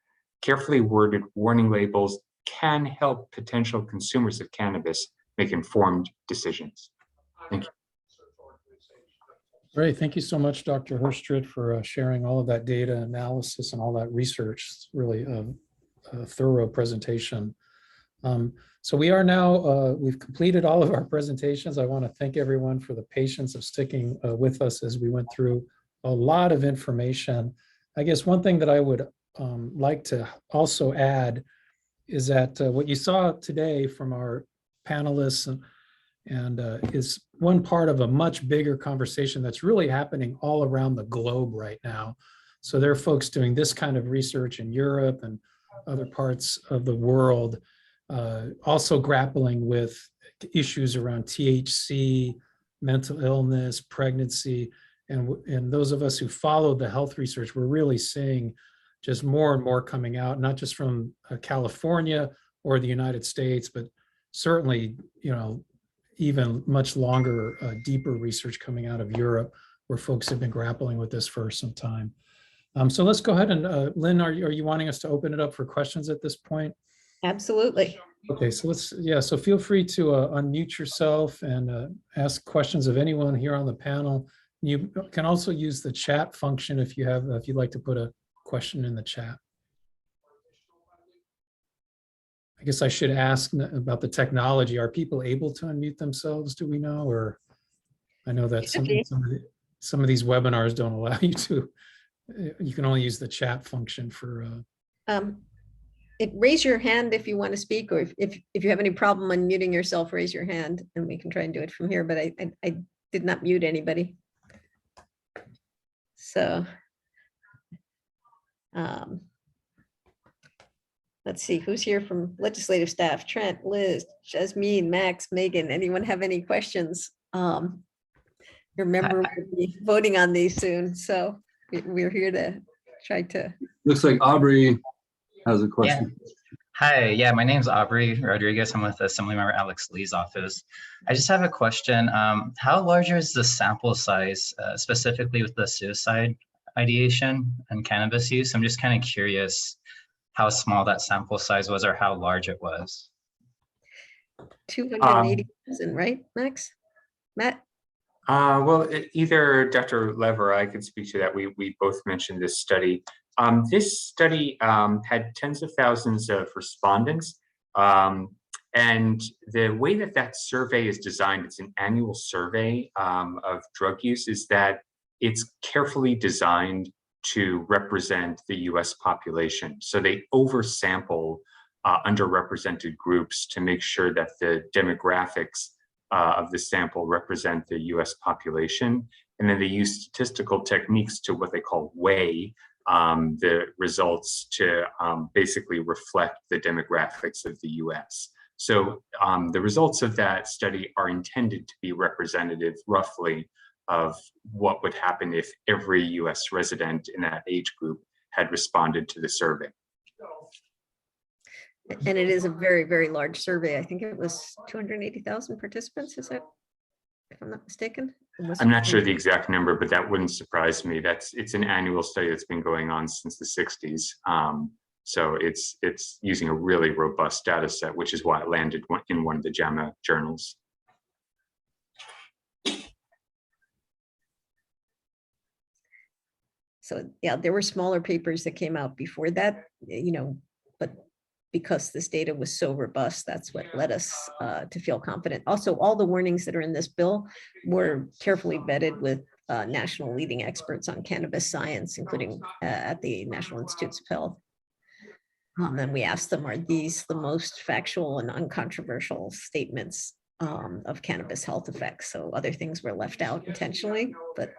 Carefully worded warning labels can help potential consumers of cannabis make informed decisions. Thank you. Great. Thank you so much, Dr. Herstrid, for sharing all of that data analysis and all that research. It's really a thorough presentation. So we are now, we've completed all of our presentations. I want to thank everyone for the patience of sticking with us as we went through a lot of information. I guess one thing that I would like to also add is that what you saw today from our panelists and is one part of a much bigger conversation that's really happening all around the globe right now. So there are folks doing this kind of research in Europe and other parts of the world, also grappling with issues around THC, mental illness, pregnancy. And those of us who followed the health research, we're really seeing just more and more coming out, not just from California or the United States, but certainly, you know, even much longer, deeper research coming out of Europe, where folks have been grappling with this for some time. So let's go ahead and, Lynn, are you wanting us to open it up for questions at this point? Absolutely. Okay, so so feel free to unmute yourself and ask questions of anyone here on the panel. You can also use the chat function if you'd like to put a question in the chat. I guess I should ask about the technology. Are people able to unmute themselves? Do we know? Or I know that some of these webinars don't allow you to. You can only use the chat function for. Raise your hand if you want to speak, or if you have any problem unmuting yourself, raise your hand and we can try and do it from here, but I did not mute anybody. So let's see, who's here from legislative staff? Trent, Liz, Jasmine, Max, Megan, anyone have any questions? Remember, we'll be voting on these soon, so we're here to try to. Looks like Aubrey has a question. Yeah. Hi, yeah, my name's Aubrey Rodriguez. I'm with Assemblymember Alex Lee's office. I just have a question. How large is the sample size, specifically with the suicide ideation and cannabis use? I'm just kind of curious how small that sample size was or how large it was. 280,000, right, Max? Matt? Well, either Dr. Lev or I could speak to that. We both mentioned this study. This study had tens of thousands of respondents. And the way that survey is designed, it's an annual survey of drug use, is that it's carefully designed to represent the US population. So they oversample underrepresented groups to make sure that the demographics of the sample represent the US population. And then they use statistical techniques to what they call weigh the results to basically reflect the demographics of the US. So the results of that study are intended to be representative roughly of what would happen if every US resident in that age group had responded to the survey. And it is a very, very large survey. I think it was 280,000 participants, is that, if I'm not mistaken? I'm not sure the exact number, but that wouldn't surprise me. It's an annual study that's been going on since the 60s. So it's using a really robust data set, which is why it landed in one of the JAMA journals. So yeah, there were smaller papers that came out before that, but because this data was so robust, that's what led us to feel confident. Also, all the warnings that are in this bill were carefully vetted with national leading experts on cannabis science, including at the National Institutes of Health. And we asked them, are these the most factual and uncontroversial statements of cannabis health effects? So other things were left out intentionally, but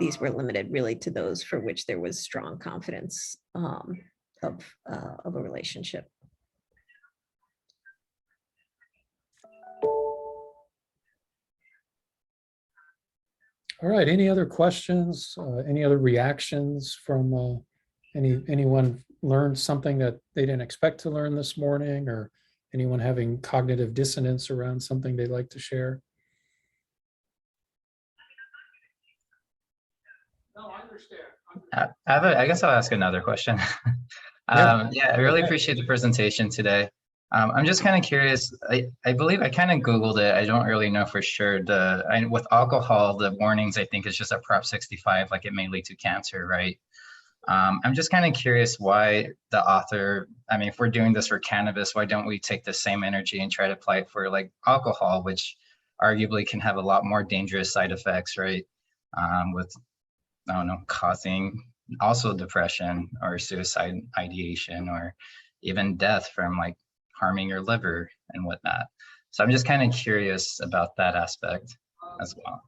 these were limited really to those for which there was strong confidence of a relationship. All right, any other questions, any other reactions from anyone learned something that they didn't expect to learn this morning, or anyone having cognitive dissonance around something they'd like to share? No, I understand. I guess I'll ask another question. Yeah. Yeah, I really appreciate the presentation today. I'm just kind of curious. I believe I kind of Googled it. I don't really know for sure. With alcohol, the warnings, I think, is just a Prop 65, like it may lead to cancer, right? I'm just kind of curious why the author, I mean, if we're doing this for cannabis, why don't we take the same energy and try to apply it for like alcohol, which arguably can have a lot more dangerous side effects, right? With, I don't know, causing also depression or suicide ideation or even death from like harming your liver and whatnot. So I'm just kind of curious about that aspect as well.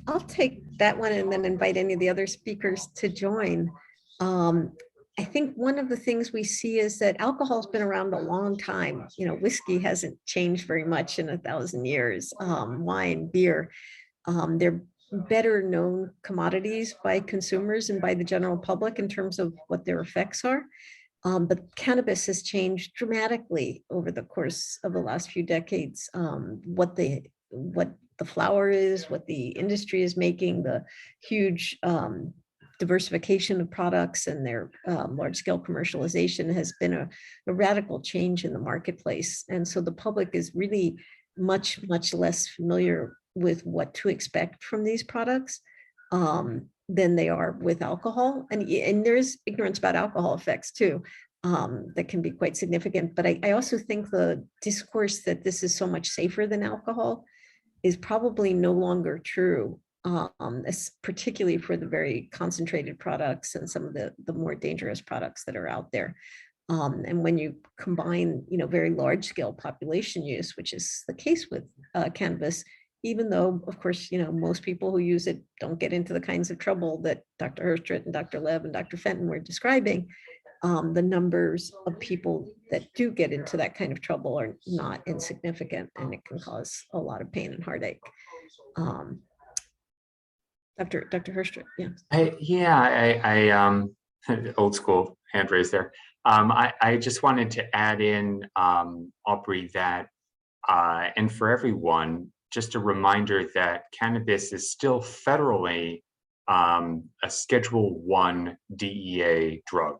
I'll take that one and then invite any of the other speakers to join. I think one of the things we see is that alcohol's been around a long time. Whiskey hasn't changed very much in 1,000 years. Wine, beer, they're better known commodities by consumers and by the general public in terms of what their effects are. But cannabis has changed dramatically over the course of the last few decades. What the flower is, what the industry is making, the huge diversification of products and their large scale commercialization has been a radical change in the marketplace. And so the public is really much less familiar with what to expect from these products than they are with alcohol. And there's ignorance about alcohol effects too. That can be quite significant. But I also think the discourse that this is so much safer than alcohol is probably no longer true, particularly for the very concentrated products and some of the more dangerous products that are out there. And when you combine, very large scale population use, which is the case with cannabis, even though, of course, most people who use it don't get into the kinds of trouble that Dr. Herstrit and Dr. Lev and Dr. Fenton were describing, the numbers of people that do get into that kind of trouble are not insignificant, and it can cause a lot of pain and heartache. Dr. Herstrit, yeah. Old school hand raise there. I just wanted to add in, Aubrey, that, and for everyone, just a reminder that cannabis is still federally a Schedule 1 DEA drug.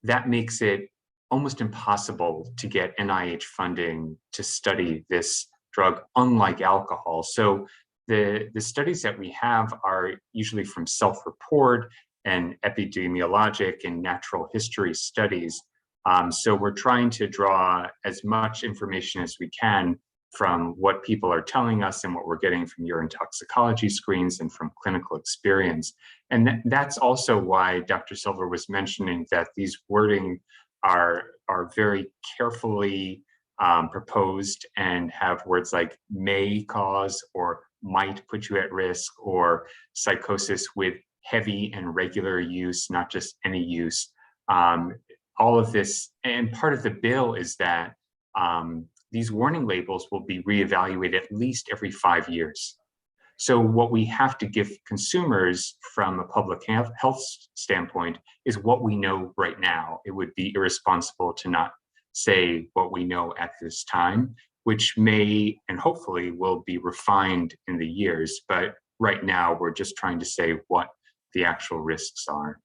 That makes it almost impossible to get NIH funding to study this drug, unlike alcohol. So the studies that we have are usually from self-report and epidemiologic and natural history studies. So we're trying to draw as much information as we can from what people are telling us and what we're getting from urine toxicology screens and from clinical experience. And that's also why Dr. Silver was mentioning that these wording are very carefully proposed and have words like may cause or might put you at risk, or psychosis with heavy and regular use, not just any use. All of this, and part of the bill is that these warning labels will be reevaluated at least every 5 years. So what we have to give consumers from a public health standpoint is what we know right now. It would be irresponsible to not say what we know at this time, which may and hopefully will be refined in the years. But right now, we're just trying to say what the actual risks are.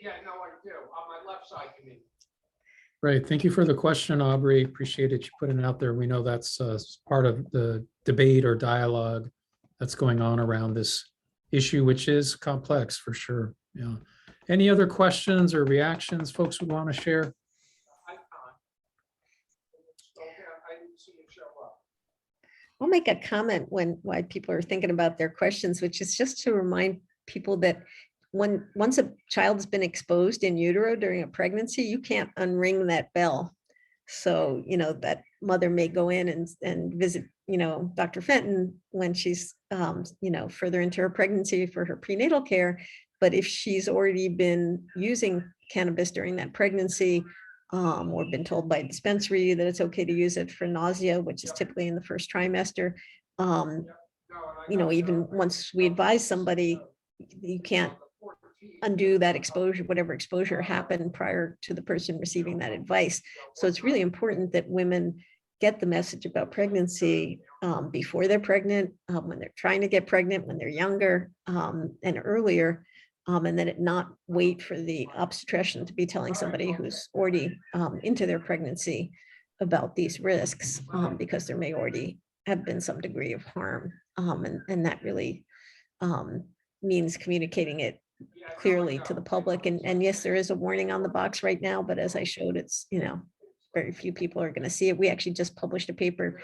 Yeah, no, I do. On my left side, you mean? Right. Thank you for the question, Aubrey. Appreciate it. You putting it out there. We know that's part of the debate or dialogue that's going on around this issue, which is complex for sure. Yeah. Any other questions or reactions folks would want to share? I didn't see you show up. I'll make a comment why people are thinking about their questions, which is just to remind people that once a child's been exposed in utero during a pregnancy, you can't unring that bell. So, that mother may go in and visit, Dr. Fenton when she's, further into her pregnancy for her prenatal care. But if she's already been using cannabis during that pregnancy, or been told by a dispensary that it's okay to use it for nausea, which is typically in the first trimester, even once we advise somebody, you can't undo that exposure, whatever exposure happened prior to the person receiving that advice. So it's really important that women get the message about pregnancy before they're pregnant, when they're trying to get pregnant, when they're younger, and earlier, and then not wait for the obstetrician to be telling somebody who's already into their pregnancy about these risks, because there may already have been some degree of harm. And that really means communicating it clearly to the public. And yes, there is a warning on the box right now, but as I showed, it's, very few people are going to see it. We actually just published a paper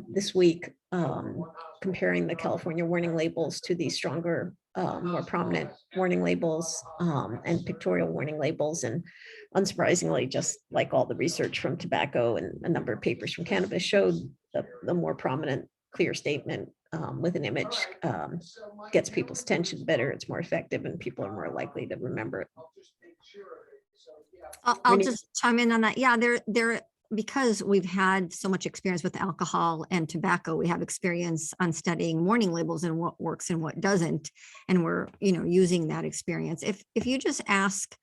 this week comparing the California warning labels to these stronger, more prominent warning labels and pictorial warning labels. And unsurprisingly, just like all the research from tobacco and a number of papers from cannabis showed, the more prominent, clear statement with an image gets people's attention better. It's more effective, and people are more likely to remember it. I'll just chime in on that. Yeah, because we've had so much experience with alcohol and tobacco, we have experience on studying warning labels and what works and what doesn't. And we're, using that experience. If you just ask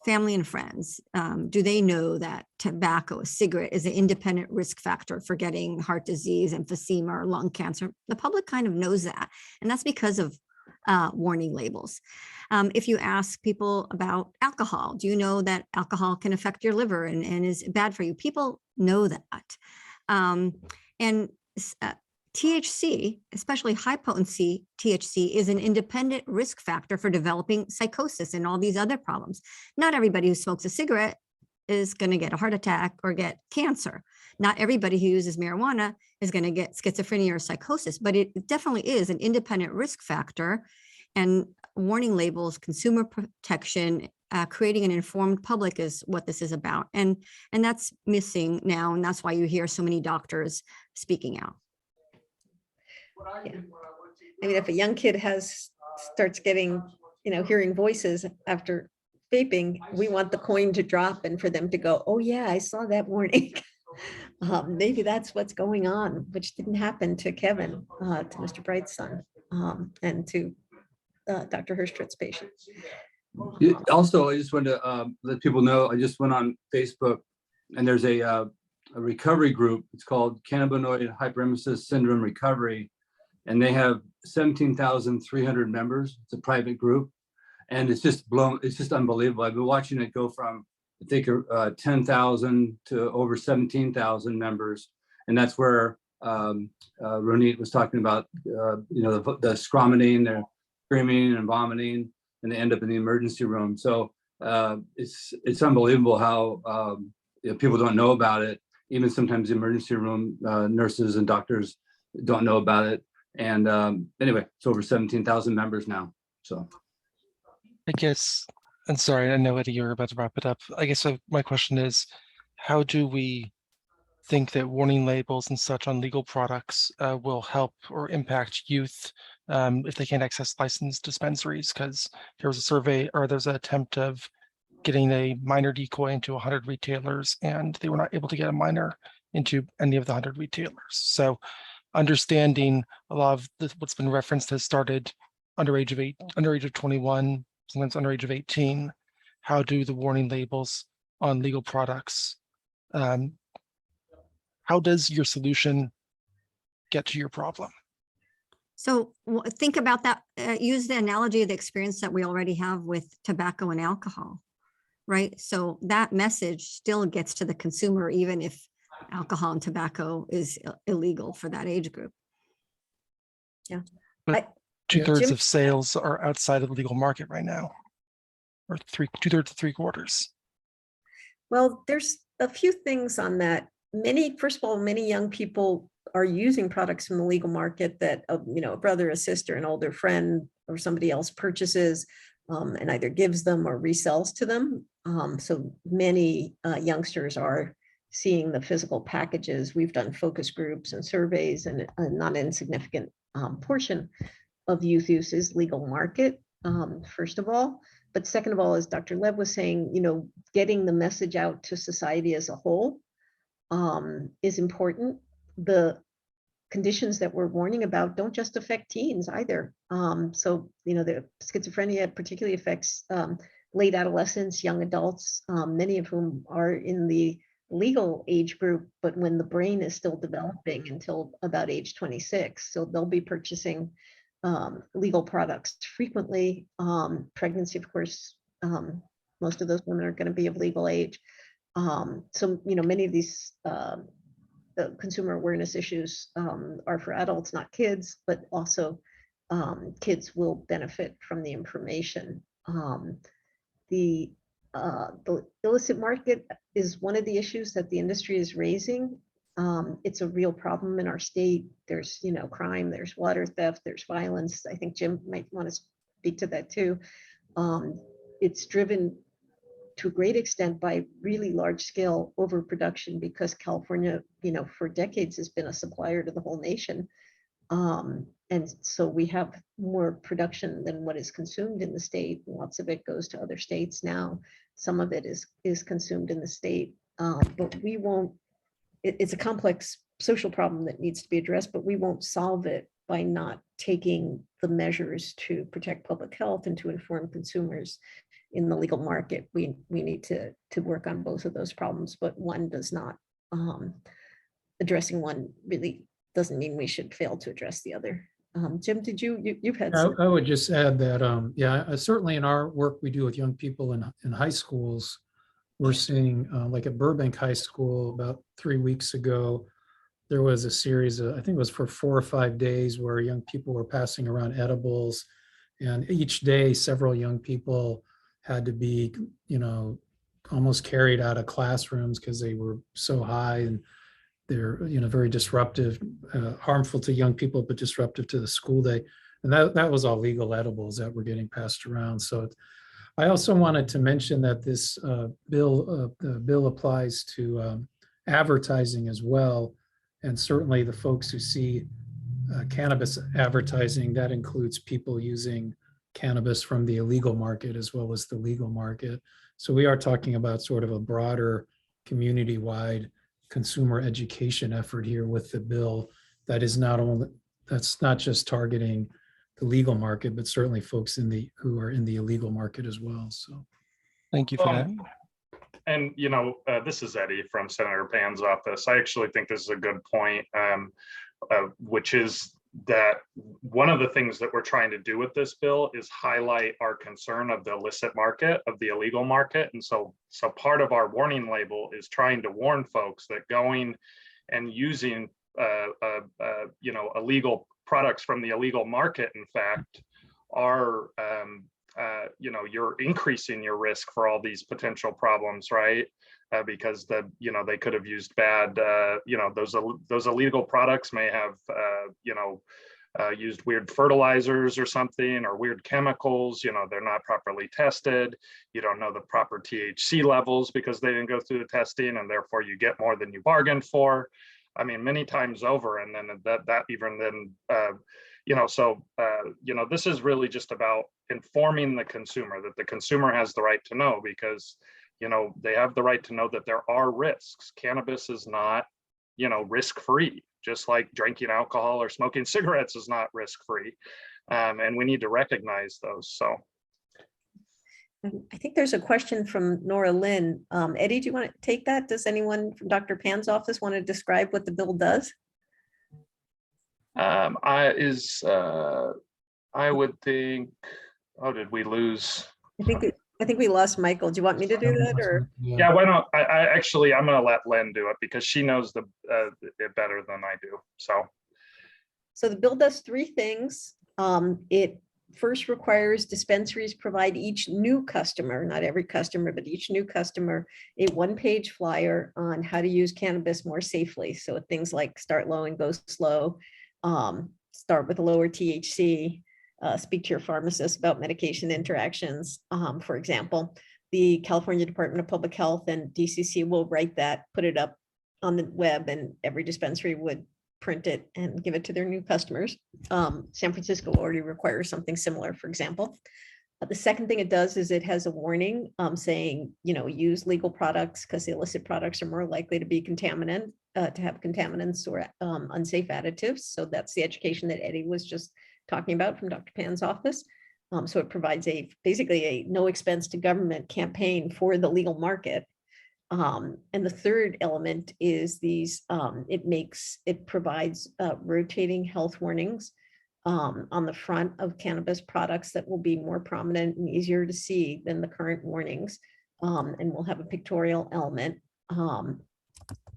family and friends, do they know that tobacco, a cigarette, is an independent risk factor for getting heart disease, emphysema, or lung cancer? The public kind of knows that, and that's because of warning labels. If you ask people about alcohol, do you know that alcohol can affect your liver and is bad for you? People know that. And THC, especially high potency THC, is an independent risk factor for developing psychosis and all these other problems. Not everybody who smokes a cigarette is going to get a heart attack or get cancer. Not everybody who uses marijuana is going to get schizophrenia or psychosis, but it definitely is an independent risk factor. And warning labels, consumer protection, creating an informed public is what this is about. And that's missing now. And that's why you hear so many doctors speaking out. Yeah. I mean, if a young kid starts getting, hearing voices after vaping, we want the coin to drop and for them to go, oh yeah, I saw that warning. Maybe that's what's going on, which didn't happen to Kevin, to Mr. Bright's son, and to Dr. Hirschtritt's patient. Also, I just wanted to let people know, I just went on Facebook and there's a recovery group. It's called Cannabinoid Hyperemesis Syndrome Recovery. And they have 17,300 members. It's a private group. And it's just unbelievable. I've been watching it go from, I think, 10,000 to over 17,000 members. And that's where Ronit was talking about, the scromining, they're screaming and vomiting, and they end up in the emergency room. So it's unbelievable how people don't know about it. Even sometimes the emergency room nurses and doctors don't know about it. And anyway, it's over 17,000 members now. So I guess, and sorry, I know Eddie, you're about to wrap it up. I guess my question is, how do we think that warning labels and such on legal products will help or impact youth if they can't access licensed dispensaries? Because there was a survey, or there's an attempt of getting a minor decoy into 100 retailers, and they were not able to get a minor into any of the 100 retailers. So understanding a lot of what's been referenced has started underage of 21, sometimes underage of 18. How do the warning labels on legal products, how does your solution get to your problem? So think about that, use the analogy of the experience that we already have with tobacco and alcohol, right? So that message still gets to the consumer, even if alcohol and tobacco is illegal for that age group. Yeah. But 2/3 Jim? of sales are outside of the legal market right now, or 2/3 to 3/4. Well, there's a few things on that. First of all, many young people are using products from the legal market that a brother, a sister, an older friend, or somebody else purchases and either gives them or resells to them. So many youngsters are seeing the physical packages. We've done focus groups and surveys, and a not insignificant portion of youth use is legal market, first of all. But second of all, as Dr. Lev was saying, getting the message out to society as a whole is important. The conditions that we're warning about don't just affect teens either. So, the schizophrenia particularly affects late adolescents, young adults, many of whom are in the legal age group, but when the brain is still developing until about age 26. So they'll be purchasing legal products frequently. Pregnancy, of course, most of those women are going to be of legal age. So, many of these the consumer awareness issues are for adults, not kids, but also kids will benefit from the information. The illicit market is one of the issues that the industry is raising. It's a real problem in our state. There's, crime, there's water theft, there's violence. I think Jim might want to speak to that too. It's driven to a great extent by really large scale overproduction because California, for decades has been a supplier to the whole nation. And so we have more production than what is consumed in the state. Lots of it goes to other states now. Some of it is consumed in the state, but we won't, it's a complex social problem that needs to be addressed, but we won't solve it by not taking the measures to protect public health and to inform consumers in the legal market. We need to work on both of those problems, but one does not, addressing one really doesn't mean we should fail to address the other. Jim, did you've had some. I would just add that, yeah, certainly in our work we do with young people in high schools, we're seeing like at Burbank High School about 3 weeks ago, there was a series of, I think it was for 4 or 5 days, where young people were passing around edibles. And each day, several young people had to be, almost carried out of classrooms because they were so high, and they're, very disruptive, harmful to young people, but disruptive to the school day. And that was all legal edibles that were getting passed around. So I also wanted to mention that this the bill applies to advertising as well. And certainly the folks who see cannabis advertising, that includes people using cannabis from the illegal market as well as the legal market. So we are talking about sort of a broader community-wide consumer education effort here with the bill that is that's not just targeting the legal market, but certainly folks who are in the illegal market as well. So Thank you for that. And, this is Eddie from Senator Pan's office. I actually think this is a good point, which is that one of the things that we're trying to do with this bill is highlight our concern of the illicit market, of the illegal market. And so part of our warning label is trying to warn folks that going and using, illegal products from the illegal market, in fact, are you're increasing your risk for all these potential problems, right? Because they could have used bad, those illegal products may have, used weird fertilizers or something, or weird chemicals. They're not properly tested. You don't know the proper THC levels because they didn't go through the testing, and therefore you get more than you bargained for. I mean, many times over, and then this is really just about informing the consumer, that the consumer has the right to know, because, they have the right to know that there are risks. Cannabis is not, risk-free, just like drinking alcohol or smoking cigarettes is not risk-free. And we need to recognize those, so. I think there's a question from Nora Lynn. Eddie, do you want to take that? Does anyone from Dr. Pan's office want to describe what the bill does? I would think, oh, did we lose? I think we lost Michael. Do you want me to do that, or? Yeah, why don't I'm going to let Len do it, because she knows it better than I do. So the bill does 3 things. It first requires dispensaries provide each new customer, not every customer, but each new customer, a 1-page flyer on how to use cannabis more safely. So things like start low and go slow, start with a lower THC, speak to your pharmacist about medication interactions. For example, the California Department of Public Health and DCC will write that, put it up on the web, and every dispensary would print it and give it to their new customers. San Francisco already requires something similar, for example. The second thing it does is it has a warning saying, use legal products, because the illicit products are more likely to be to have contaminants or unsafe additives. So that's the education that Eddie was just talking about from Dr. Pan's office. So it provides basically a no expense to government campaign for the legal market. And the third element is it provides rotating health warnings on the front of cannabis products that will be more prominent and easier to see than the current warnings. And we'll have a pictorial element.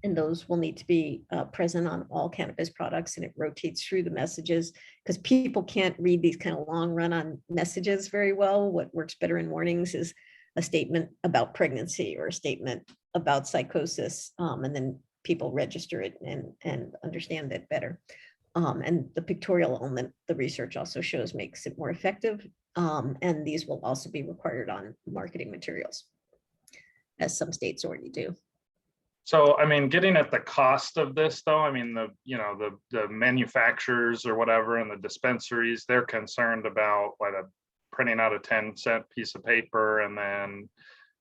And those will need to be present on all cannabis products, and it rotates through the messages, because people can't read these kind of long run-on messages very well. What works better in warnings is a statement about pregnancy or a statement about psychosis, and then people register it and understand it better. And the pictorial element, the research also shows, makes it more effective. And these will also be required on marketing materials, as some states already do. So, I mean, getting at the cost of this, though, I mean, the manufacturers or whatever and the dispensaries, they're concerned about printing out a 10-cent piece of paper. And then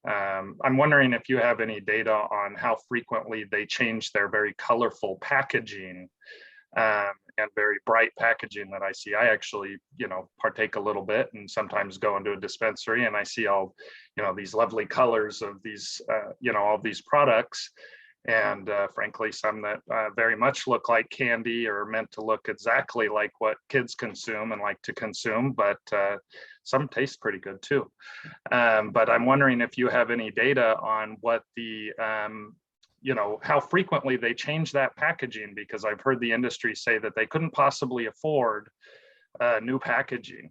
I'm wondering if you have any data on how frequently they change their very colorful packaging. and very bright packaging that I see. I actually, partake a little bit and sometimes go into a dispensary and I see all, these lovely colors of these, all these products. And frankly, some that very much look like candy or meant to look exactly like what kids consume and like to consume, but some taste pretty good too. But I'm wondering if you have any data on what the, how frequently they change that packaging, because I've heard the industry say that they couldn't possibly afford new packaging.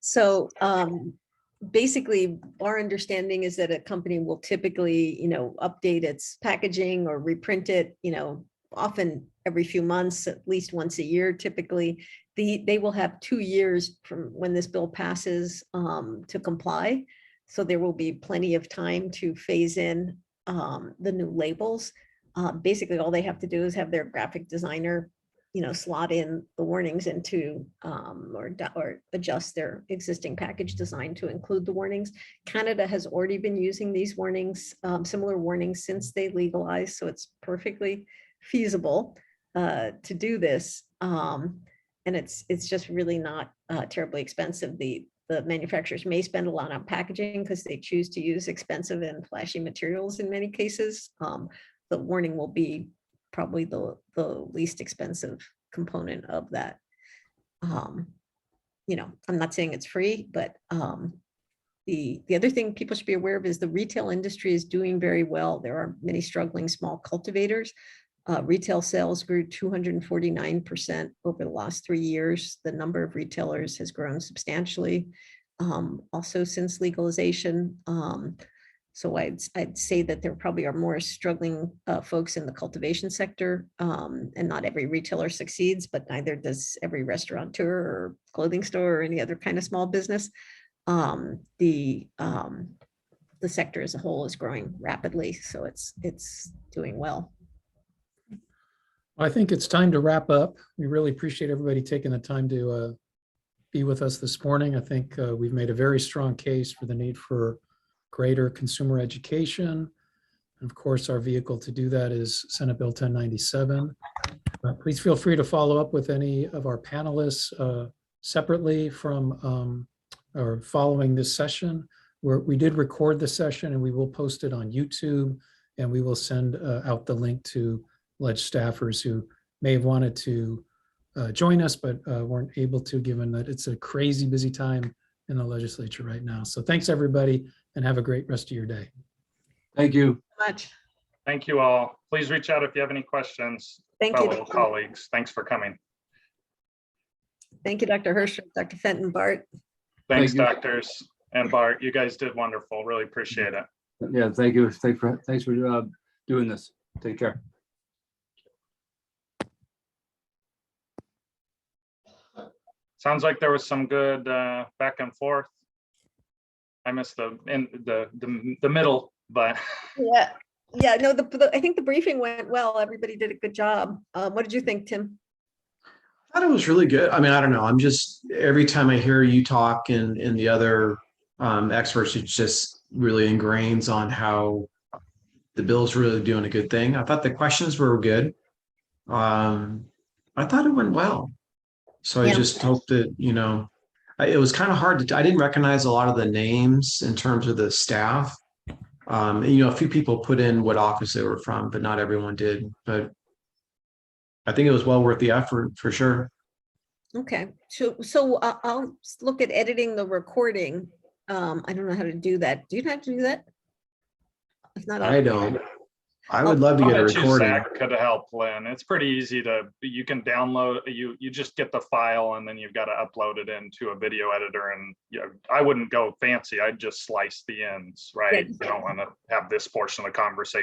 So basically, our understanding is that a company will typically, update its packaging or reprint it, often every few months, at least once a year, typically. They will have 2 years from when this bill passes to comply. So there will be plenty of time to phase in the new labels. Basically, all they have to do is have their graphic designer slot in the warnings into or adjust their existing package design to include the warnings. Canada has already been using these warnings, similar warnings, since they legalized, so it's perfectly feasible to do this. And it's just really not terribly expensive. The manufacturers may spend a lot on packaging because they choose to use expensive and flashy materials in many cases. The warning will be probably the least expensive component of that. I'm not saying it's free, but the other thing people should be aware of is the retail industry is doing very well. There are many struggling small cultivators. Retail sales grew 249% over the last 3 years. The number of retailers has grown substantially, also since legalization. So I'd say that there probably are more struggling folks in the cultivation sector, and not every retailer succeeds, but neither does every restaurateur or clothing store or any other kind of small business. The sector as a whole is growing rapidly, so it's doing well. I think it's time to wrap up. We really appreciate everybody taking the time to be with us this morning. I think we've made a very strong case for the need for greater consumer education. And of course, our vehicle to do that is Senate Bill 1097. Please feel free to follow up with any of our panelists separately from or following this session. We did record the session and we will post it on YouTube, and we will send out the link to ledge staffers who may have wanted to join us, but weren't able to, given that it's a crazy busy time in the legislature right now. So thanks, everybody, and have a great rest of your day. Thank you. Much. Thank you all. Please reach out if you have any questions, Thank you. fellow colleagues. Thanks for coming. Thank you, Dr. Hirsch, Dr. Fenton, Bart. Thanks, Thank you. doctors and Bart. You guys did wonderful. Really appreciate it. Yeah, thank you. Thanks for doing this. Take care. Sounds like there was some good back and forth. I missed the middle, but Yeah, no, I think the briefing went well. Everybody did a good job. What did you think, Tim? I thought it was really good. I mean, I don't know. I'm just, every time I hear you talk and the other experts, it just really ingrains on how the bill's really doing a good thing. I thought the questions were good. I thought it went well. So I just hope that, it was kind of hard to, I didn't recognize a lot of the names in terms of the staff. A few people put in what office they were from, but not everyone did. But I think it was well worth the effort for sure. Okay, so I'll look at editing the recording. I don't know how to do that. Do you know how to do that? If not, I don't. I would love to get a recording. Zach could help, Lynn. It's pretty easy you can download, you just get the file and then you've got to upload it into a video editor. And I wouldn't go fancy. I'd just slice the ends, right? You don't want to have this portion of the conversation